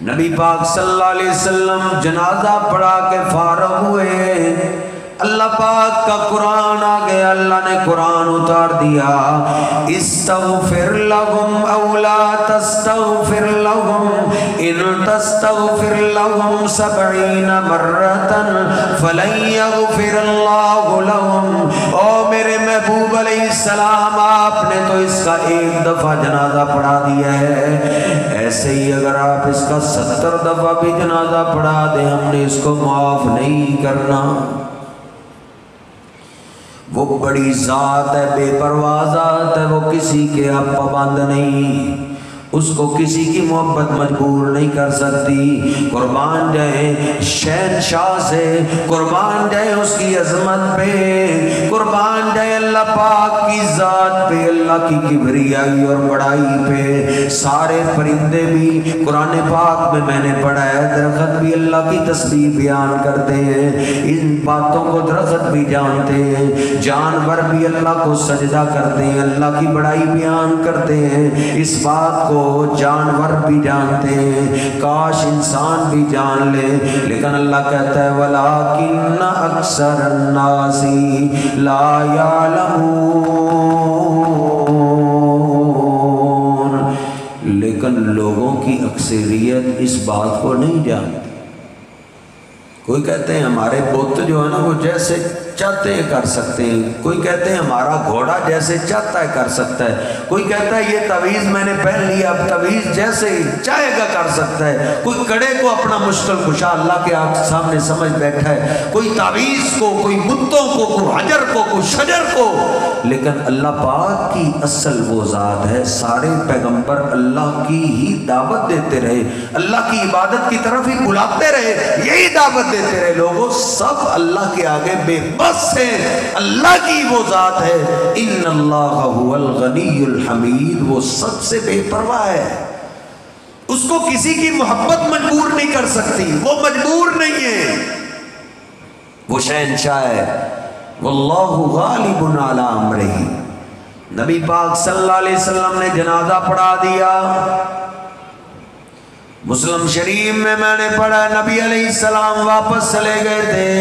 نبی پاک صلی اللہ علیہ وسلم جنازہ پڑھا کے فارغ ہوئے، اللہ پاک کا قرآن آ گیا، اللہ نے قرآن اتار دیا، استغفر لهم او لا تستغفر لهم ان تستغفر لهم 70 مرة فلن يغفر الله لهم۔ او میرے محبوب علیہ السلام آپ نے تو اس کا ایک دفعہ جنازہ پڑھا دیا ہے، ایسے ہی اگر آپ اس کا 70 دفعہ بھی جنازہ پڑھا دیں ہم نے اس کو معاف نہیں کرنا۔ وہ بڑی ذات ہے، بے پرواہ ذات ہے، وہ کسی کے اب پابند نہیں، اس کو کسی کی محبت مجبور نہیں کر سکتی۔ قربان جائیں شہنشاہ سے، قربان جائیں اس کی عظمت پہ، قربان جائیں اللہ پاک کی ذات پہ، اللہ کی کبریائی اور بڑائی پہ۔ سارے پرندے بھی قرآن پاک میں نے پڑھا ہے، درخت بھی اللہ کی تسبیح بیان کرتے ہیں، ان باتوں کو درخت بھی جانتے ہیں، جانور بھی اللہ کو سجدہ کرتے ہیں، اللہ کی بڑائی بیان کرتے ہیں، اس بات کو جانور بھی جانتے ہیں، کاش انسان بھی جان لے، لیکن اللہ کہتا ہے وَلَٰكِنَّ أَكْثَرَ النَّاسِ لَا يَعْلَمُونَ، لیکن لوگوں کی اکثریت اس بات کو نہیں جانتی۔ کوئی کہتے ہیں ہمارے بت جو ہے نا وہ جیسے چاہتے ہیں کر سکتے ہیں، کوئی کہتے ہیں ہمارا گھوڑا جیسے چاہتا ہے کر سکتا ہے، کوئی کہتا ہے یہ تعویذ میں نے پہن لیا اب تعویذ جیسے چاہے گا کر سکتا ہے، کوئی کڑے کو اپنا مشکل کشا اللہ کے سامنے سمجھ بیٹھا ہے، کوئی تعویذ کو، کوئی بتوں کو، کوئی حجر کو، کوئی شجر کو، لیکن اللہ پاک کی اصل وہ ذات ہے۔ سارے پیغمبر اللہ کی ہی دعوت دیتے رہے، اللہ کی عبادت کی طرف ہی بلاتے رہے، یہی دعوت دیتے رہے، لوگوں سب اللہ کے آگے بے بس ہے، اللہ کی وہ ذات ہے، ان اللہ هو الغنی الحمید، وہ سب سے بے پرواہ ہے، اس کو کسی کی محبت مجبور نہیں کر سکتی، وہ مجبور نہیں ہے، وہ شہنشاہ ہے، واللہ غالب علی امرہ۔ نبی پاک صلی اللہ علیہ وسلم نے جنازہ پڑھا دیا۔ مسلم شریف میں نے پڑھا نبی علیہ السلام واپس چلے گئے تھے،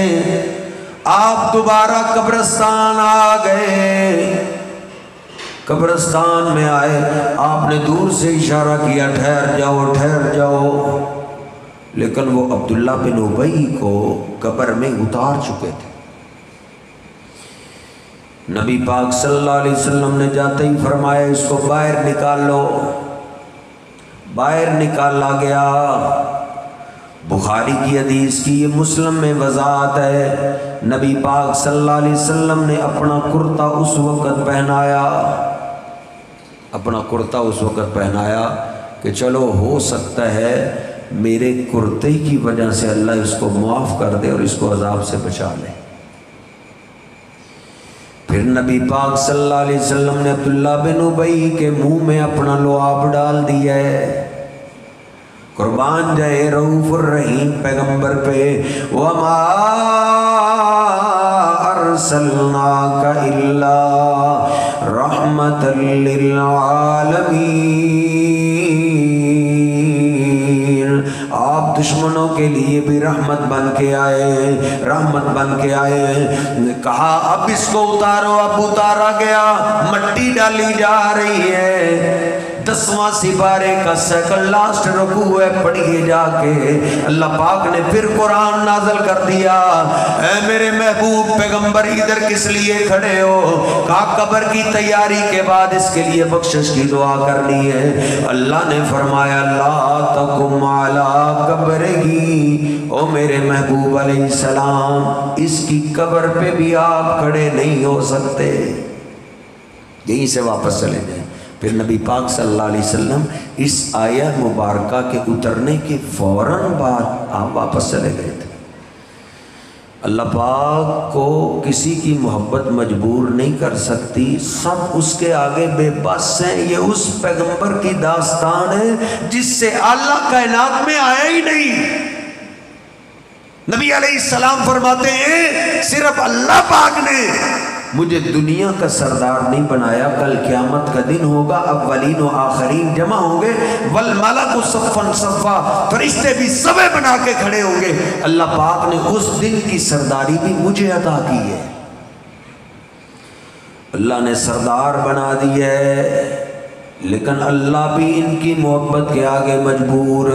آپ دوبارہ قبرستان آ گئے، قبرستان میں آئے، آپ نے دور سے اشارہ کیا ٹھہر جاؤ ٹھہر جاؤ، لیکن وہ عبداللہ بن ابی کو قبر میں اتار چکے تھے۔ نبی پاک صلی اللہ علیہ وسلم نے جاتے ہی فرمایا اس کو باہر نکالو، باہر نکالا گیا۔ بخاری کی حدیث کی، یہ مسلم میں وضاحت ہے، نبی پاک صلی اللہ علیہ وسلم نے اپنا کرتا اس وقت پہنایا، اپنا کرتا اس وقت پہنایا کہ چلو ہو سکتا ہے میرے کرتے کی وجہ سے اللہ اس کو معاف کر دے اور اس کو عذاب سے بچا لے۔ پھر نبی پاک صلی اللہ علیہ وسلم نے عبداللہ بن ابی کے منہ میں اپنا لعاب ڈال دیا ہے، قربان جائے رؤوف الرحیم پیغمبر پہ، وما ارسلناک الا رحمۃ للعالمین، آپ دشمنوں کے لیے بھی رحمت بن کے آئے، رحمت بن کے آئے۔ کہا اب اس کو اتارو، اب اتارا گیا، مٹی ڈالی جا رہی ہے، 10واں سپارے کا سیکنڈ لاسٹ رکوع ہے، پڑھیے جا کے۔ اللہ پاک نے پھر قرآن نازل کر دیا، اے میرے محبوب پیغمبر ادھر کس لیے کھڑے ہو؟ کہا قبر کی تیاری کے بعد اس کے لیے بخشش کی دعا کرنی ہے۔ اللہ نے فرمایا لا تقم علی قبرہ، او میرے محبوب علیہ السلام اس کی قبر پہ بھی آپ کھڑے نہیں ہو سکتے، یہیں سے واپس چلے جائیں۔ پھر نبی پاک صلی اللہ علیہ وسلم اس آیہ مبارکہ کے اترنے کے فوراً بعد آپ واپس چلے گئے تھے۔ اللہ پاک کو کسی کی محبت مجبور نہیں کر سکتی، سب اس کے آگے بے بس ہیں۔ یہ اس پیغمبر کی داستان ہے جس سے اللہ کائنات میں آیا ہی نہیں۔ نبی علیہ السلام فرماتے ہیں صرف اللہ پاک نے مجھے دنیا کا سردار نہیں بنایا، کل قیامت کا دن ہوگا، اولین و آخرین جمع ہوں گے، والملک صفا صفا، فرشتے بھی صفیں بنا کے کھڑے ہوں گے، اللہ پاک نے اس دن کی سرداری بھی مجھے عطا کی ہے۔ اللہ نے سردار بنا دی ہے، لیکن اللہ بھی ان کی محبت کے آگے مجبور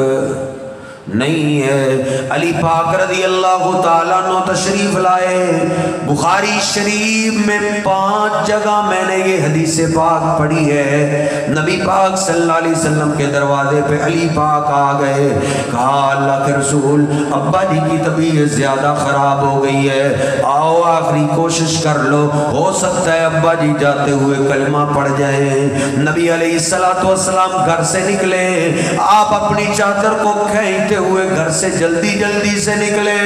نہیں ہے۔ علی پاک رضی اللہ تعالیٰ عنہ تشریف لائے، بخاری شریف میں 5 جگہ میں نے یہ حدیث پاک پڑھی ہے۔ نبی پاک صلی اللہ علیہ وسلم کے دروازے پہ علی پاک آ گئے، کہا اللہ کے رسول ابا جی کی طبیعت زیادہ خراب ہو گئی ہے، آؤ آخری کوشش کر لو، ہو سکتا ہے ابا جی جاتے ہوئے کلمہ پڑھ جائیں۔ نبی علیہ السلام گھر سے نکلے، آپ اپنی چادر کو کھینچتے ہوئے گھر سے جلدی جلدی سے نکلے،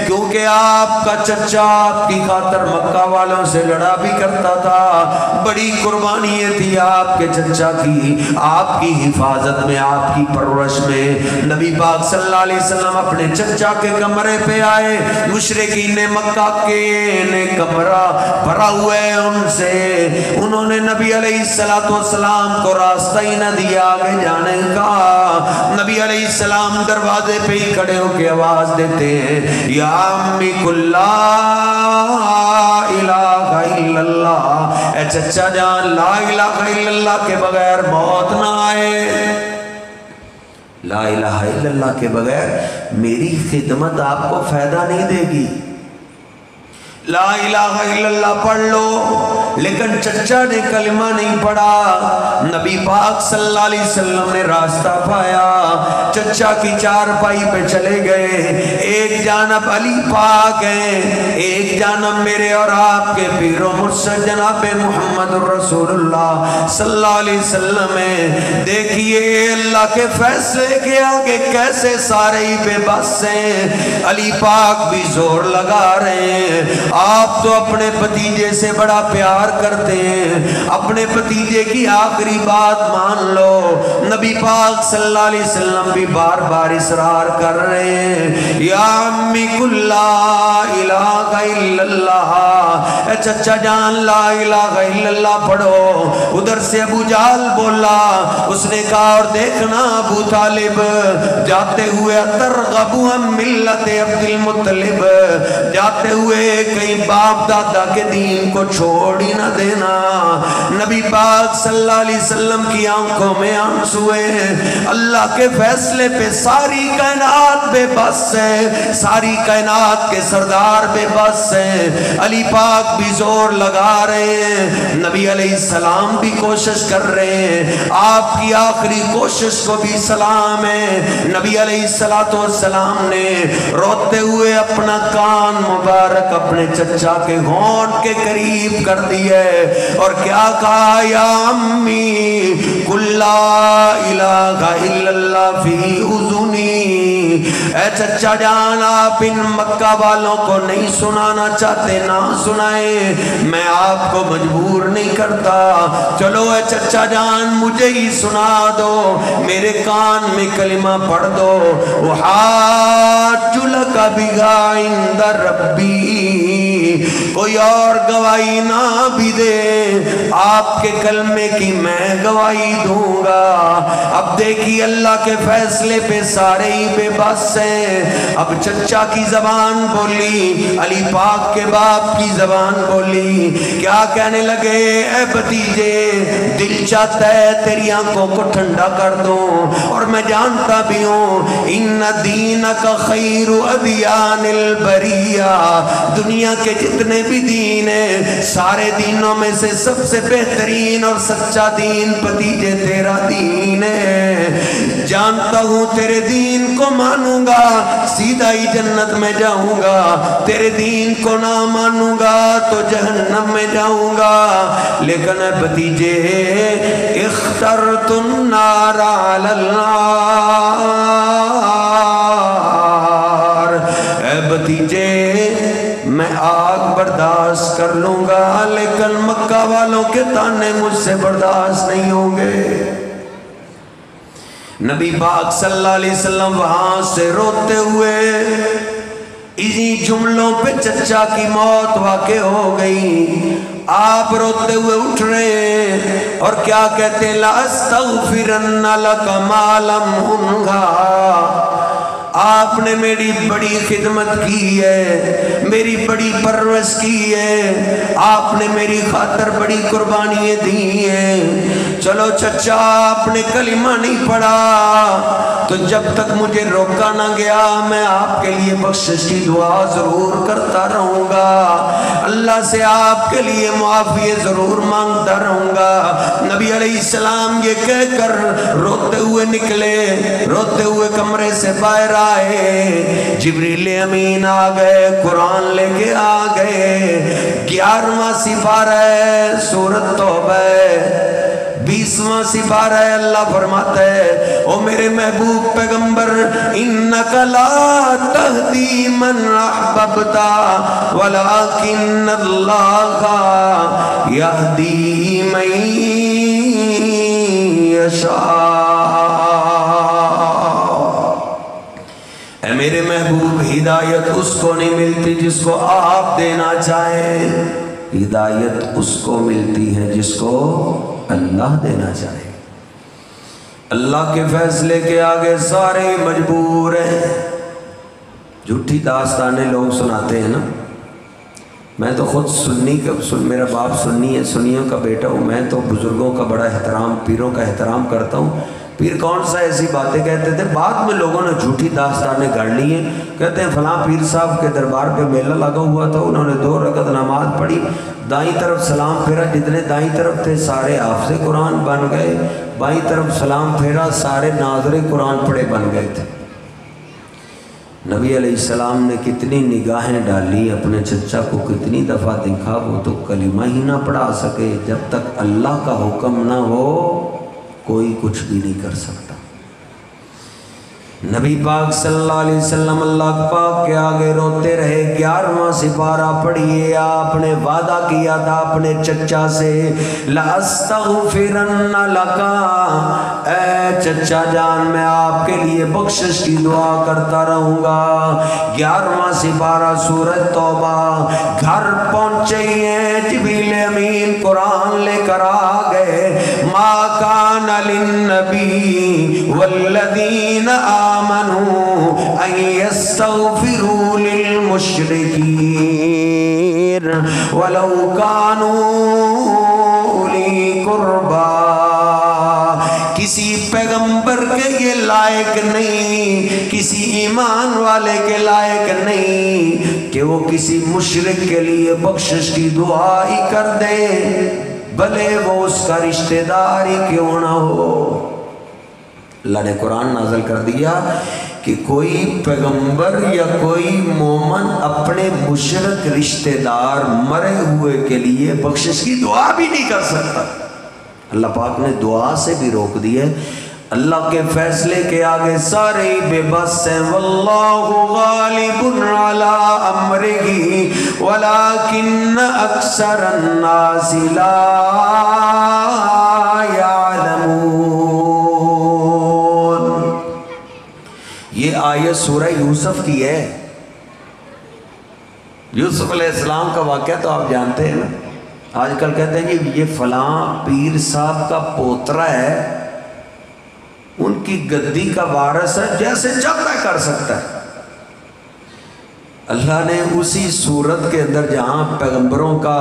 کیونکہ آپ کا چچا آپ کی خاطر مکہ والوں سے لڑا بھی کرتا تھا، بڑی قربانی تھی آپ کے چچا کی، آپ کی حفاظت میں، آپ کی پرورش میں۔ نبی پاک صلی اللہ علیہ وسلم اپنے چچا کے کمرے پہ آئے، مشرکین مکہ کے نے کمرہ بھرا ہوا ہے ان سے، انہوں نے نبی علیہ السلام کو راستہ ہی نہ دیا آگے جانے کا۔ نبی علیہ السلام دروازے پہ ہی کھڑے ہو کے آواز دیتے ہیں، یا امی کل لا الہ الا اللہ، اے چچا جان لا الہ الا اللہ کے بغیر موت نہ آئے، لا الہ الا اللہ کے بغیر میری خدمت آپ کو فائدہ نہیں دے گی، لا الہ الا اللہ پڑھ لو۔ لیکن چچا نے کلمہ نہیں پڑھا، نبی پاک صلی اللہ علیہ وسلم نے راستہ پایا، چچا کی چارپائی پہ چلے گئے، ایک جانب علی پاک ہیں، ایک جانب میرے اور آپ کے پیر و مرشد جناب محمد رسول اللہ صلی اللہ علیہ وسلم ہیں۔ دیکھیے اللہ کے فیصلے کے آگے کیسے سارے ہی بے بس ہیں، علی پاک بھی زور لگا رہے ہیں، آپ تو اپنے بھتیجے سے بڑا پیار کرتے ہیں، اپنے بھتیجے کی آخری بات مان لو۔ نبی پاک صلی اللہ علیہ وسلم بھی بار بار اصرار کر رہے ہیں، یا امی کل لا الہ الا اللہ، اے چچا جان لا الہ الا اللہ پڑھو۔ ادھر سے ابو جہل بولا، اس نے کہا اور دیکھنا ابو طالب جاتے ہوئے ترغب عن ملت عبد المطلب، جاتے ہوئے کہیں باپ دادا کے دین کو چھوڑ ہی نہ دینا۔ نبی پاک صلی اللہ علیہ وسلم کی آنکھوں میں آنسو ہیں، اللہ کے فیصلے پہ ساری کائنات بے بس ہے، ساری کائنات کے سردار بے بس ہیں، علی پاک بھی زور لگا رہے ہیں، نبی علیہ السلام بھی کوشش کر رہے ہیں، آپ کی آخری کوشش کو بھی سلام ہے۔ نبی علیہ السلام نے روتے ہوئے اپنا کان مبارک اپنے چچا کے ہونٹ کے قریب کر دیے اور کیا کہا، یا امی قل لا الہ الا اللہ فی اذنی اے چچا جان آپ ان مکہ والوں کو نہیں سنانا چاہتے نہ سنائیں، میں آپ کو مجبور نہیں کرتا، چلو اے چچا جان مجھے ہی سنا دو، میرے کان میں کلمہ پڑھ دو، وحاج لک بہا عند ربی، کوئی اور گواہی نہ بھی دے آپ کے کلمے کی میں گواہی دوں گا۔ اب دیکھی اللہ کے فیصلے پہ سارے ہی بے بس ہیں۔ اب چچا کی زبان بولی، علی پاک کے باپ کی زبان بولی، کیا کہنے لگے؟ اے بھتیجے دل چاہتا ہے تیری آنکھوں کو ٹھنڈا کر دوں، اور میں جانتا بھی ہوں ان دینک خیر ادیان البریہ، دنیا کے جتنے بھی دین ہیں سارے دینوں میں سے سب سے بہترین اور سچا دین بھتیجے تیرا دین ہے، جانتا ہوں تیرے دین کو مانوں گا سیدھا ہی جنت میں جاؤں گا، تیرے دین کو نہ مانوں گا تو جہنم میں جاؤں گا، لیکن اے بھتیجے اخترت النار علی النار، اے بھتیجے میں آگ برداشت کر لوں گا لیکن مکہ والوں کے تانے مجھ سے برداشت نہیں ہوں گے۔ نبی پاک صلی اللہ علیہ وسلم وہاں سے روتے ہوئے اسی جملوں پہ چچا کی موت واقع ہو گئی، آپ روتے ہوئے اٹھ رہے اور کیا کہتے؟ لَأَسْتَغْفِرَنَّ لَكَ مَا لَمْ أُنْهَا، آپ نے میری بڑی خدمت کی ہے، میری بڑی پرورش کی ہے، آپ نے میری خاطر بڑی قربانیاں دی ہیں، چلو چچا آپ نے کلمہ نہیں پڑھا تو جب تک مجھے روکا نہ گیا میں آپ کے لیے بخشش کی دعا ضرور کرتا رہوں گا، اللہ سے آپ کے لیے معافی ضرور مانگتا رہوں گا۔ نبی علیہ السلام یہ کہہ کر روتے ہوئے نکلے، روتے ہوئے کمرے سے باہر آئے، جبریل امین آ گئے، قرآن لے کے آ گئے، 11واں سپارہ ہے سورۃ توبہ، 20واں سپارہ ہے، اللہ فرماتا ہے او میرے محبوب پیغمبر انک لا تہدی من احببت ولکن اللہ یہدی من یشاء، اے میرے محبوب ہدایت اس کو نہیں ملتی جس کو آپ دینا چاہیں، ہدایت اس کو ملتی ہے جس کو اللہ دینا چاہے۔ اللہ کے فیصلے کے آگے سارے مجبور ہیں۔ جھوٹی داستانیں لوگ سناتے ہیں نا، میں تو خود میرا باپ سنی ہے، سنیوں کا بیٹا ہوں، میں تو بزرگوں کا بڑا احترام، پیروں کا احترام کرتا ہوں۔ پیر کون سا ایسی باتیں کہتے تھے، بعد میں لوگوں نے جھوٹی داستانیں گڑھ لی ہیں، کہتے ہیں فلاں پیر صاحب کے دربار پہ میلہ لگا ہوا تھا، انہوں نے 2 رکعت نماز پڑھی، دائیں طرف سلام پھیرا، جتنے دائیں طرف تھے سارے حافظ قرآن بن گئے، بائیں طرف سلام پھیرا سارے ناظر قرآن پڑھے بن گئے تھے۔ نبی علیہ السلام نے کتنی نگاہیں ڈالی، اپنے چچا کو کتنی دفعہ دیکھا، وہ تو کلمہ ہی نہ پڑھا سکے، جب تک اللہ کا حکم نہ ہو کوئی کچھ بھی نہیں کر سکتا۔ نبی پاک صلی اللہ علیہ وسلم اللہ پاک کے آگے روتے رہے۔ 11واں سپارہ پڑھیے، آپ نے وعدہ کیا تھا اپنے چچا سے، لَأَسْتَغْفِرَنَّ لَكَ، اے چچا جان میں آپ کے لیے بخشش کی دعا کرتا رہوں گا۔ 11واں سپارہ سورۃ توبہ، گھر پہنچے ہیں، جبریل امین قرآن لے کر آ گئے۔ مَا كَانَ لِلنَّبِيِّ وَالَّذِينَ آمنوا ان يستغفروا للمشركين ولو كانوا اولی قربا، کسی پیغمبر کے یہ لائق نہیں، کسی ایمان والے کے لائق نہیں کہ وہ کسی مشرک کے لیے بخشش کی دعا ہی کر دے، بھلے وہ اس کا رشتہ دار ہی کیوں نہ ہو۔ اللہ نے قرآن نازل کر دیا کہ کوئی پیغمبر یا کوئی مومن اپنے مشرک رشتہ دار مرے ہوئے کے لیے بخشش کی دعا بھی نہیں کر سکتا۔ اللہ پاک نے دعا سے بھی روک دی ہے۔ اللہ کے فیصلے کے آگے سارے ہی بے بس ہیں. واللہ غالب علی امرہ ولکن اکثر الناس لا یعلمون. یہ آیت سورہ یوسف کی ہے. یوسف علیہ السلام کا واقعہ تو آپ جانتے ہیں نا. آج کل کہتے ہیں کہ یہ فلاں پیر صاحب کا پوترا ہے، ان کی گدی کا وارث ہے، جیسے چاہتا ہے کر سکتا ہے. اللہ نے اسی صورت کے اندر جہاں پیغمبروں کا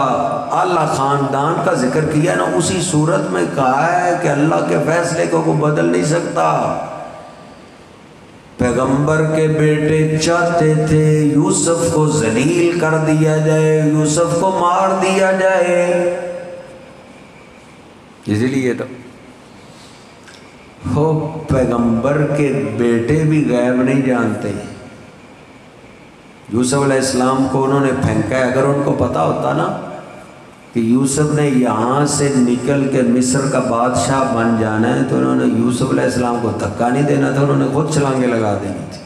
اعلیٰ خاندان کا ذکر کیا نا، اسی صورت میں کہا ہے کہ اللہ کے فیصلے کو کوئی بدل نہیں سکتا. پیغمبر کے بیٹے چاہتے تھے یوسف کو ذلیل کر دیا جائے، یوسف کو مار دیا جائے. اسی لیے تو ہو پیغمبر کے بیٹے بھی غیب نہیں جانتے. یوسف علیہ السلام کو انہوں نے پھینکا ہے. اگر ان کو پتا ہوتا نا کہ یوسف نے یہاں سے نکل کے مصر کا بادشاہ بن جانا ہے تو انہوں نے یوسف علیہ السلام کو دھکا نہیں دینا تھا، انہوں نے خود چھلانگیں لگا دینی تھی.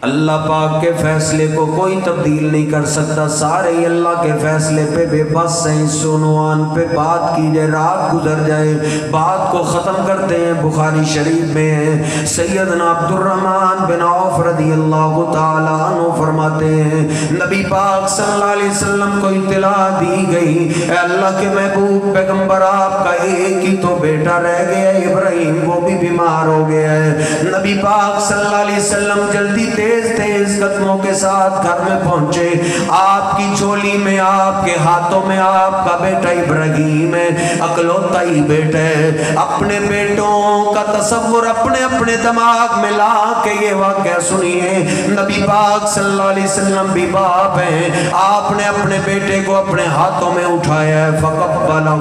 اللہ پاک کے فیصلے کو کوئی تبدیل نہیں کر سکتا. سارے ہی اللہ کے فیصلے پہ بے بس ہیں. اس عنوان پہ بات کی جائے، رات گزر جائے، بات کو ختم کرتے ہیں. بخاری شریف میں ہے، سیدنا عبد الرحمن بن عوف رضی اللہ تعالیٰ عنہ فرماتے ہیں نبی پاک صلی اللہ علیہ وسلم کو اطلاع دی گئی، اے اللہ کے محبوب پیغمبر آپ کا ایک ہی تو بیٹا رہ گیا ہے ابراہیم، وہ بھی بیمار ہو گیا ہے. نبی پاک صلی اللہ علیہ وسلم جلدی تیز قدموں کے ساتھ گھر میں پہنچے. آپ کی جھولی میں، آپ کے ہاتھوں میں آپ کا بیٹا ابراہیم ہے، اکلوتا ہی بیٹا ہے. اپنے بیٹوں کا تصور اپنے اپنے دماغ میں لا کے یہ واقعہ سنیے. نبی پاک صلی اللہ علیہ وسلم بھی باپ ہیں، آپ نے اپنے بیٹے کو اپنے ہاتھوں میں اٹھایا ہے. فقبلہ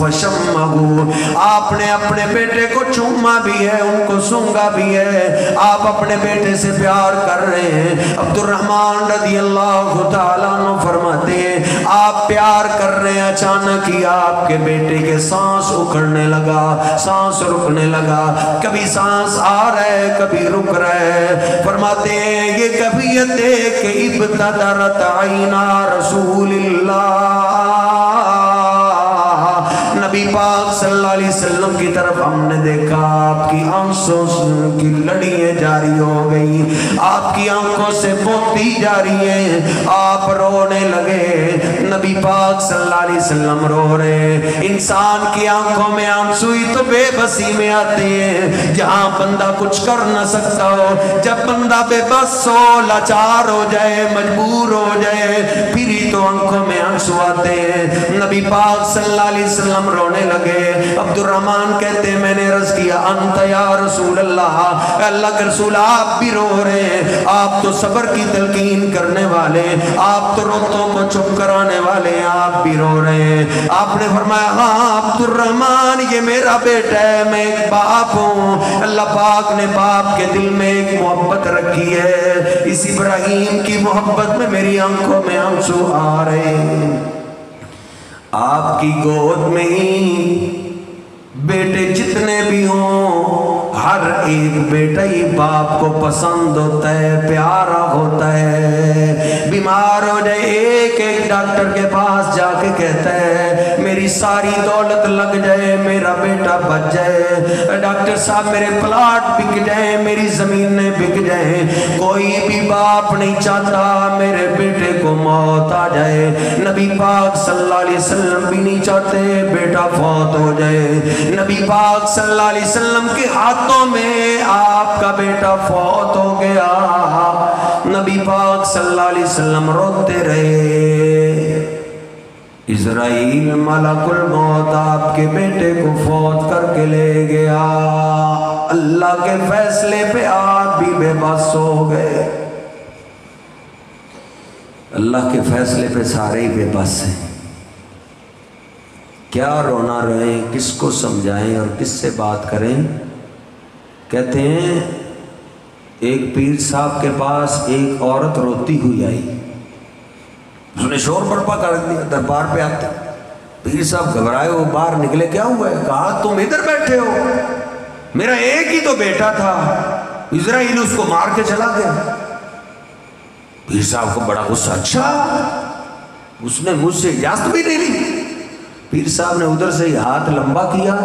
فشمہ، آپ نے اپنے بیٹے کو چوما بھی ہے، ان کو سونگا بھی ہے. آپ اپنے بیٹے سے پیار کر رہے ہیں. عبد الرحمن رضی اللہ تعالیٰ عنہ فرماتے ہیں آپ پیار کر رہے ہیں، اچانک ہی آپ کے بیٹے کے سانس اکھڑنے لگا، سانس رکنے لگا. کبھی سانس آ رہا ہے، کبھی رک رہا ہے. فرماتے ہیں یہ کیفیت دیکھ کے ابتدرت عینا رسول اللہ، نبی پاک صلی اللہ علیہ وسلم کی طرف ہم نے دیکھا آپ کی آنکھوں کی لڑیاں جاری ہو گئی، آپ کی آنکھوں سے موتی جاری ہیں، آپ رونے لگے. نبی پاک صلی اللہ علیہ وسلم رو رہے. انسان کی آنکھوں میں آنسو ہی تو بے بسی میں آتے ہیں، جہاں بندہ کچھ کر نہ سکتا ہو. جب بندہ بے بس ہو، لاچار ہو جائے، مجبور ہو جائے، پھر ہی تو آنکھوں میں آنسو آتے ہیں. نبی پاک صلی اللہ علیہ وسلم رونے لگے. عبد الرحمن کہتے ہیں میں نے عرض کیا انت یا رسول اللہ، اللہ کے رسول آپ بھی رو رہے ہیں، آپ تو صبر کی تلقین کرنے والے، آپ تو روتوں کو چپ کرانے والے ہیں، آپ بھی رو رہے ہیں. آپ نے فرمایا ہاں عبد الرحمن یہ میرا بیٹا ہے، میں ایک باپ ہوں. اللہ پاک نے باپ کے دل میں ایک محبت رکھی ہے، اس ابراہیم کی محبت میں میری آنکھوں میں آنسو آ رہے ہیں. آپ کی گود میں ہی بیٹے جتنے بھی ہوں، ہر ایک بیٹا ہی باپ کو پسند ہوتا ہے، پیارا ہوتا ہے. بیمار ہو جائے ایک ایک ڈاکٹر کے پاس جا کے کہتا ہے میری ساری دولت لگ جائے، میرا بیٹا بچ جائے، ڈاکٹر صاحب میرے پلاٹ بک جائیں، میری زمینیں بک جائیں. کوئی بھی باپ نہیں چاہتا میرے بیٹے کو موت آ جائے. نبی پاک صلی اللہ علیہ وسلم بھی نہیں چاہتے بیٹا فوت ہو جائے. نبی پاک صلی اللہ علیہ وسلم کے ہاتھوں میں آپ کا بیٹا فوت ہو گیا. نبی پاک صلی اللہ علیہ وسلم روتے رہے. اسرائیل ملک الموت آپ کے بیٹے کو فوت کر کے لے گیا. اللہ کے فیصلے پہ آپ بھی بے بس ہو گئے. اللہ کے فیصلے پہ سارے ہی بے بس ہیں. کیا رونا رہیں، کس کو سمجھائیں اور کس سے بات کریں. کہتے ہیں ایک پیر صاحب کے پاس ایک عورت روتی ہوئی آئی. اس نے شور برپا کر دیا. دربار پہ آتے پیر صاحب گھبرائے، وہ باہر نکلے. کیا ہوا ہے؟ کہا تم ادھر بیٹھے ہو. میرا ایک ہی تو بیٹا تھا، اسرائیل اس کو مار کے چلا گیا۔ پیر صاحب کو بڑا غصہ، اچھا اس نے مجھ سے اجازت بھی نہیں لی۔ پیر صاحب نے ادھر سے ہاتھ لمبا کیا،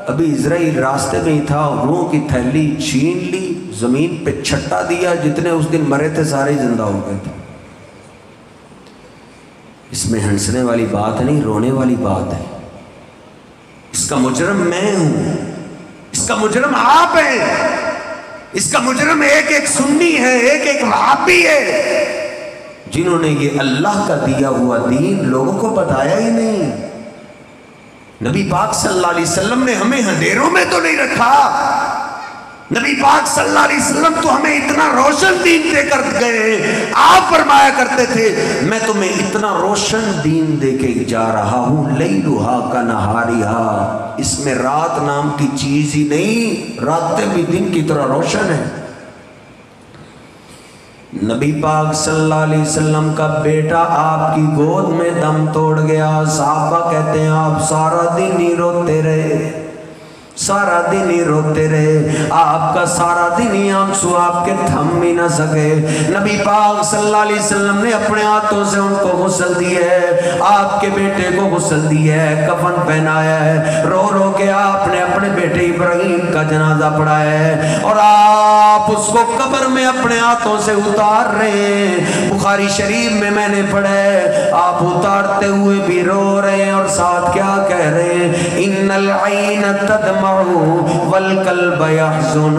ابھی اسرائیل راستے میں ہی تھا، روح کی تھیلی چھین لی، زمین پہ چھٹا دیا، جتنے اس دن مرے تھے سارے زندہ ہو گئے تھے۔ اس میں ہنسنے والی بات نہیں، رونے والی بات ہے۔ اس کا مجرم میں ہوں، اس کا مجرم آپ ہیں، اس کا مجرم ایک ایک سنی ہے، ایک ایک وہابی ہے، جنہوں نے یہ اللہ کا دیا ہوا دین لوگوں کو بتایا ہی نہیں۔ نبی پاک صلی اللہ علیہ وسلم نے ہمیں اندھیروں میں تو نہیں رکھا، نبی پاک صلی اللہ علیہ وسلم تو ہمیں اتنا روشن دین دے کر گئے۔ آپ فرمایا کرتے تھے میں تمہیں اتنا روشن دین دے کے جا رہا ہوں، لیلھا کنہاریھا، اس میں رات نام کی چیز ہی نہیں، راتیں بھی دن کی طرح روشن ہے۔ نبی پاک صلی اللہ علیہ وسلم کا بیٹا آپ کی گود میں دم توڑ گیا، صحابہ کہتے ہیں آپ سارا دن ہی روتے رہے، سارا دن ہی روتے رہے، آپ کا سارا دن ہی آنسو آپ کے تھم بھی نہ سکے۔ نبی پاک صلی اللہ علیہ وسلم نے اپنے ہاتھوں سے ان کو غسل دی ہے، آپ کے بیٹے کو غسل دی ہے، کفن پہنایا ہے، رو رو کے آپ نے اپنے بیٹے ابراہیم کا جنازہ پڑھایا ہے، اور آپ اس کو قبر میں اپنے ہاتھوں سے اتار رہے ہیں۔ بخاری شریف میں نے پڑھا ہے آپ اتارتے ہوئے بھی رو رہے ہیں اور ساتھ کیا کہہ رہے ہیں، ان العین تدمع والقلب یحزن،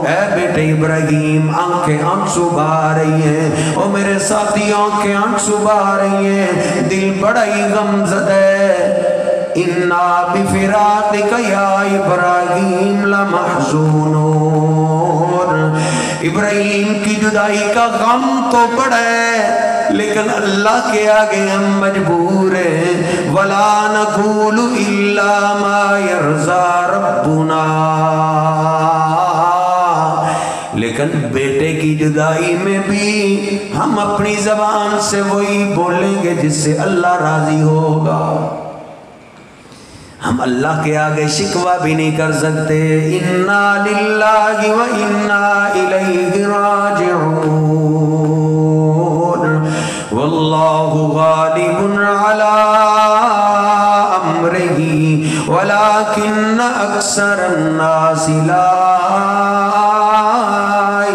اے بیٹے ابراہیم آنکھیں آنسو بہا رہی ہیں، اور میرے ساتھی آنکھیں آنسو بہا رہی ہیں، دل بڑا ہی غمزدہ ہے، انا بفراقک یا ابراہیم لمحزونون، ابراہیم کی جدائی کا غم تو بڑا ہے لیکن اللہ کے آگے ہم مجبور ہیں، وَلَا نَقُولُ إِلَّا مَا يَرْضَى رَبُّنَا، لیکن بیٹے کی جدائی میں بھی ہم اپنی زبان سے وہی بولیں گے جس سے اللہ راضی ہوگا، ہم اللہ کے آگے شکوہ بھی نہیں کر سکتے۔ اِنَّا لِلَّهِ وَإِنَّا إِلَيْهِ رَاجِعُونَ، وَاللَّهُ غَالِبٌ عَلَىٰ أَمْرِهِ وَلَكِنَّ أَكْثَرَ النَّاسِ لَا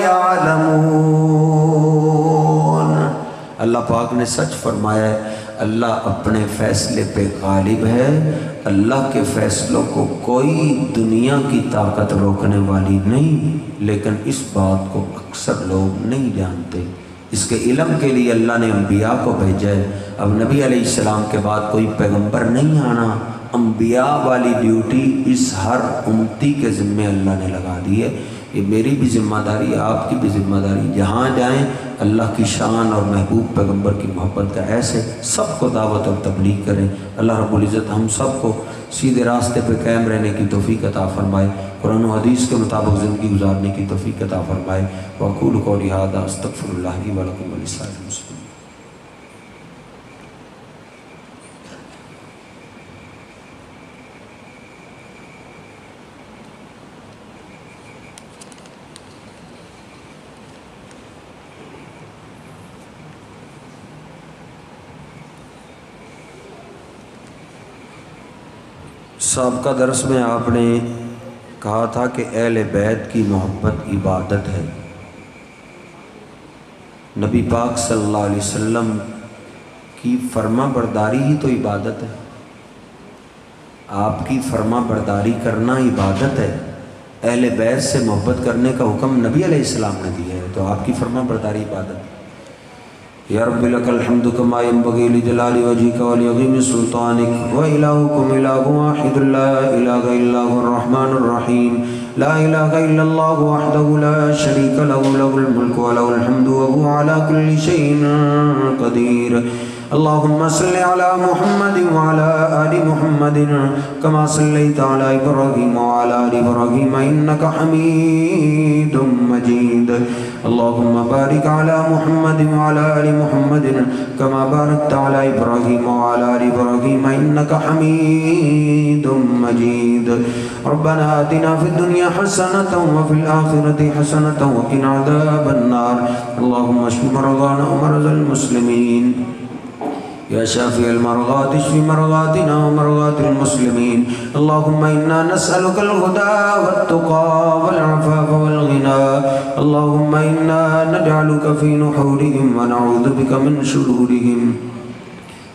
يَعْلَمُونَ۔ اللہ پاک نے سچ فرمایا ہے، اللہ اپنے فیصلے پہ غالب ہے، اللہ کے فیصلوں کو کوئی دنیا کی طاقت روکنے والی نہیں، لیکن اس بات کو اکثر لوگ نہیں جانتے۔ اس کے علم کے لیے اللہ نے انبیاء کو بھیجا ہے، اب نبی علیہ السلام کے بعد کوئی پیغمبر نہیں آنا، انبیاء والی ڈیوٹی اس ہر امتی کے ذمے اللہ نے لگا دی ہے۔ یہ میری بھی ذمہ داری ہے، آپ کی بھی ذمہ داری، جہاں جائیں اللہ کی شان اور محبوب پیغمبر کی محبت کا ایسے سب کو دعوت اور تبلیغ کریں۔ اللہ رب العزت ہم سب کو سیدھے راستے پہ قائم رہنے کی توفیق عطا فرمائے، قرآن و حدیث کے مطابق زندگی گزارنے کی توفیق عطا فرمائے۔ وأقول قولي هذا استغفر الله لي ولكم ولسائر المسلمين۔ سابقہ درس میں آپ نے کہا تھا کہ اہل بیت کی محبت عبادت ہے، نبی پاک صلی اللہ علیہ وسلم کی فرما برداری ہی تو عبادت ہے، آپ کی فرما برداری کرنا عبادت ہے، اہل بیت سے محبت کرنے کا حکم نبی علیہ السلام نے دیا ہے، تو آپ کی فرما برداری عبادت ہے۔ یا رب لک الحمد کما ینبغی لجلال وجهک ولعظیم سلطانک وإلہکم الہ واحد لا الہ الا هو الرحمن الرحیم لا الہ الا اللہ وحدہ لا شریک لہ لہ الملک ولہ الحمد وهو علی کل شیء قدیر۔ اللهم صل على محمد وعلى آل محمد كما صليت على إبراهيم وعلى آل إبراهيم إنك حميد مجيد اللهم بارك على محمد وعلى آل محمد كما باركت على إبراهيم وعلى آل إبراهيم إنك حميد مجيد ربنا آتنا في الدنيا حسنة وفي الآخرة حسنة وقنا عذاب النار اللهم اشف مرضانا ومرضى المسلمين يا شافي المرضات اشف مرضاتنا ومرضات المسلمين اللهم إنا نسألك الهدى والتقى والعفاف والغنى اللهم إنا نجعلك في نحورهم ونعوذ بك من شرورهم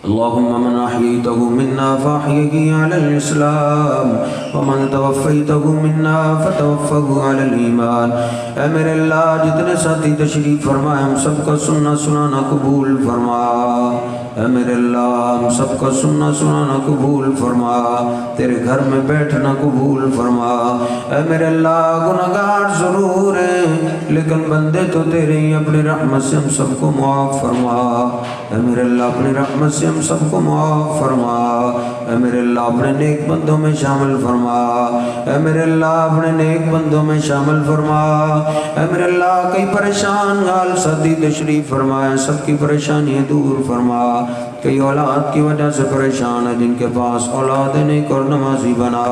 اللهم من أحييته منا فأحيه على الإسلام ومن توفيته منا فتوفه على الإيمان اے میرے اللہ جتنے ساتھی تشریف فرمائے ہم سب کا سننا سنانا قبول فرما اے میرے اللہ ہم سب کا سننا سنانا قبول فرما تیرے گھر میں بیٹھنا قبول فرما اے میرے اللہ گناہگار ضرور ہیں لیکن بندے تو تیرے ہی اپنی رحمت سے ہم سب کو معاف فرما اے میرے اللہ اپنی رحمت سے ہم سب کو معاف فرما اے میرے اللہ اپنے نیک بندوں میں شامل فرما اے میرے اللہ اپنے نیک بندوں میں شامل فرما اے میرے اللہ کئی پریشان حال ساتھی تشریف فرمائے سب کی پریشانیاں دور فرما کئی اولاد کی وجہ سے پریشان ہے جن کے پاس اولاد نیک اور نمازی بنا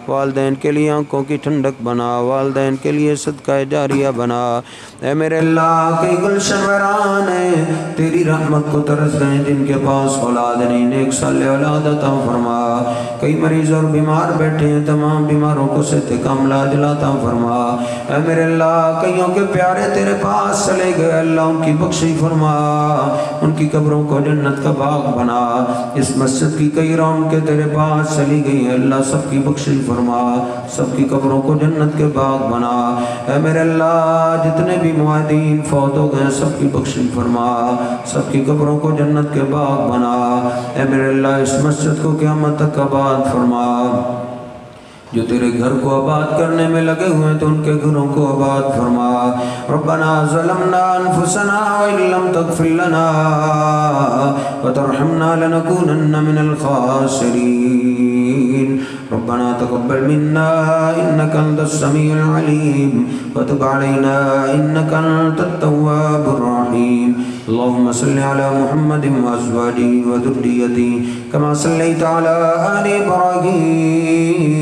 والدین کے لیے آنکھوں کی ٹھنڈک بنا والدین کے لیے صدقہ جاریہ بنا اے میرے اللہ کئی گلشن ویران ہیں تیری رحمت کو ترس گئے جن کے پاس اولاد نہیں نیک صالح اولاد عطا فرما کئی مریض اور بیمار بیٹھے ہیں تمام بیماروں کو صحت کاملہ عطا فرما اے میرے اللہ کئیوں کے پیارے تیرے پاس چلے گئے اللہ ان کی بخشی فرما ان کی قبروں کو جنت کا باغ بنا اس مسجد کی کئی رون کے تیرے پاس چلی گئی ہیں اللہ سب کی بخشی فرما سب کی قبروں کو جنت کے باغ بنا اے میرے اللہ جتنے بھی معاہدین فوت ہو گئے سب کی بخشی فرما سب کی قبروں کو جنت کے باغ بنا اے میرے اللہ اس مسجد کو قیامت تک آباد فرما جو تیرے گھر کو آباد کرنے میں لگے ہوئے ہیں تو ان کے گھروں کو آباد فرما ربنا ظلمنا انفسنا وإن لم تغفر لنا وترحمنا لنكونن من الخاسرين ربنا تقبل منا إنك أنت السميع العليم وتب علينا إنك أنت التواب الرحيم اللهم صل على محمد وأزواجه وذريته كما صليت على آل إبراهيم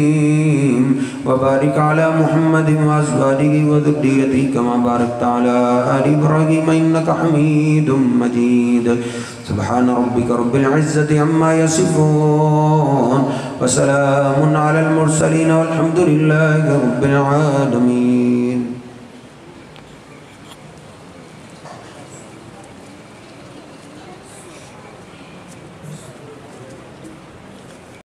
وبارك على محمد وأزواجه وذريته كما باركت على آل إبراهيم إنك حميد مجيد سبحان ربك رب العزة عما يصفون وسلام على المرسلين والحمد لله رب العالمين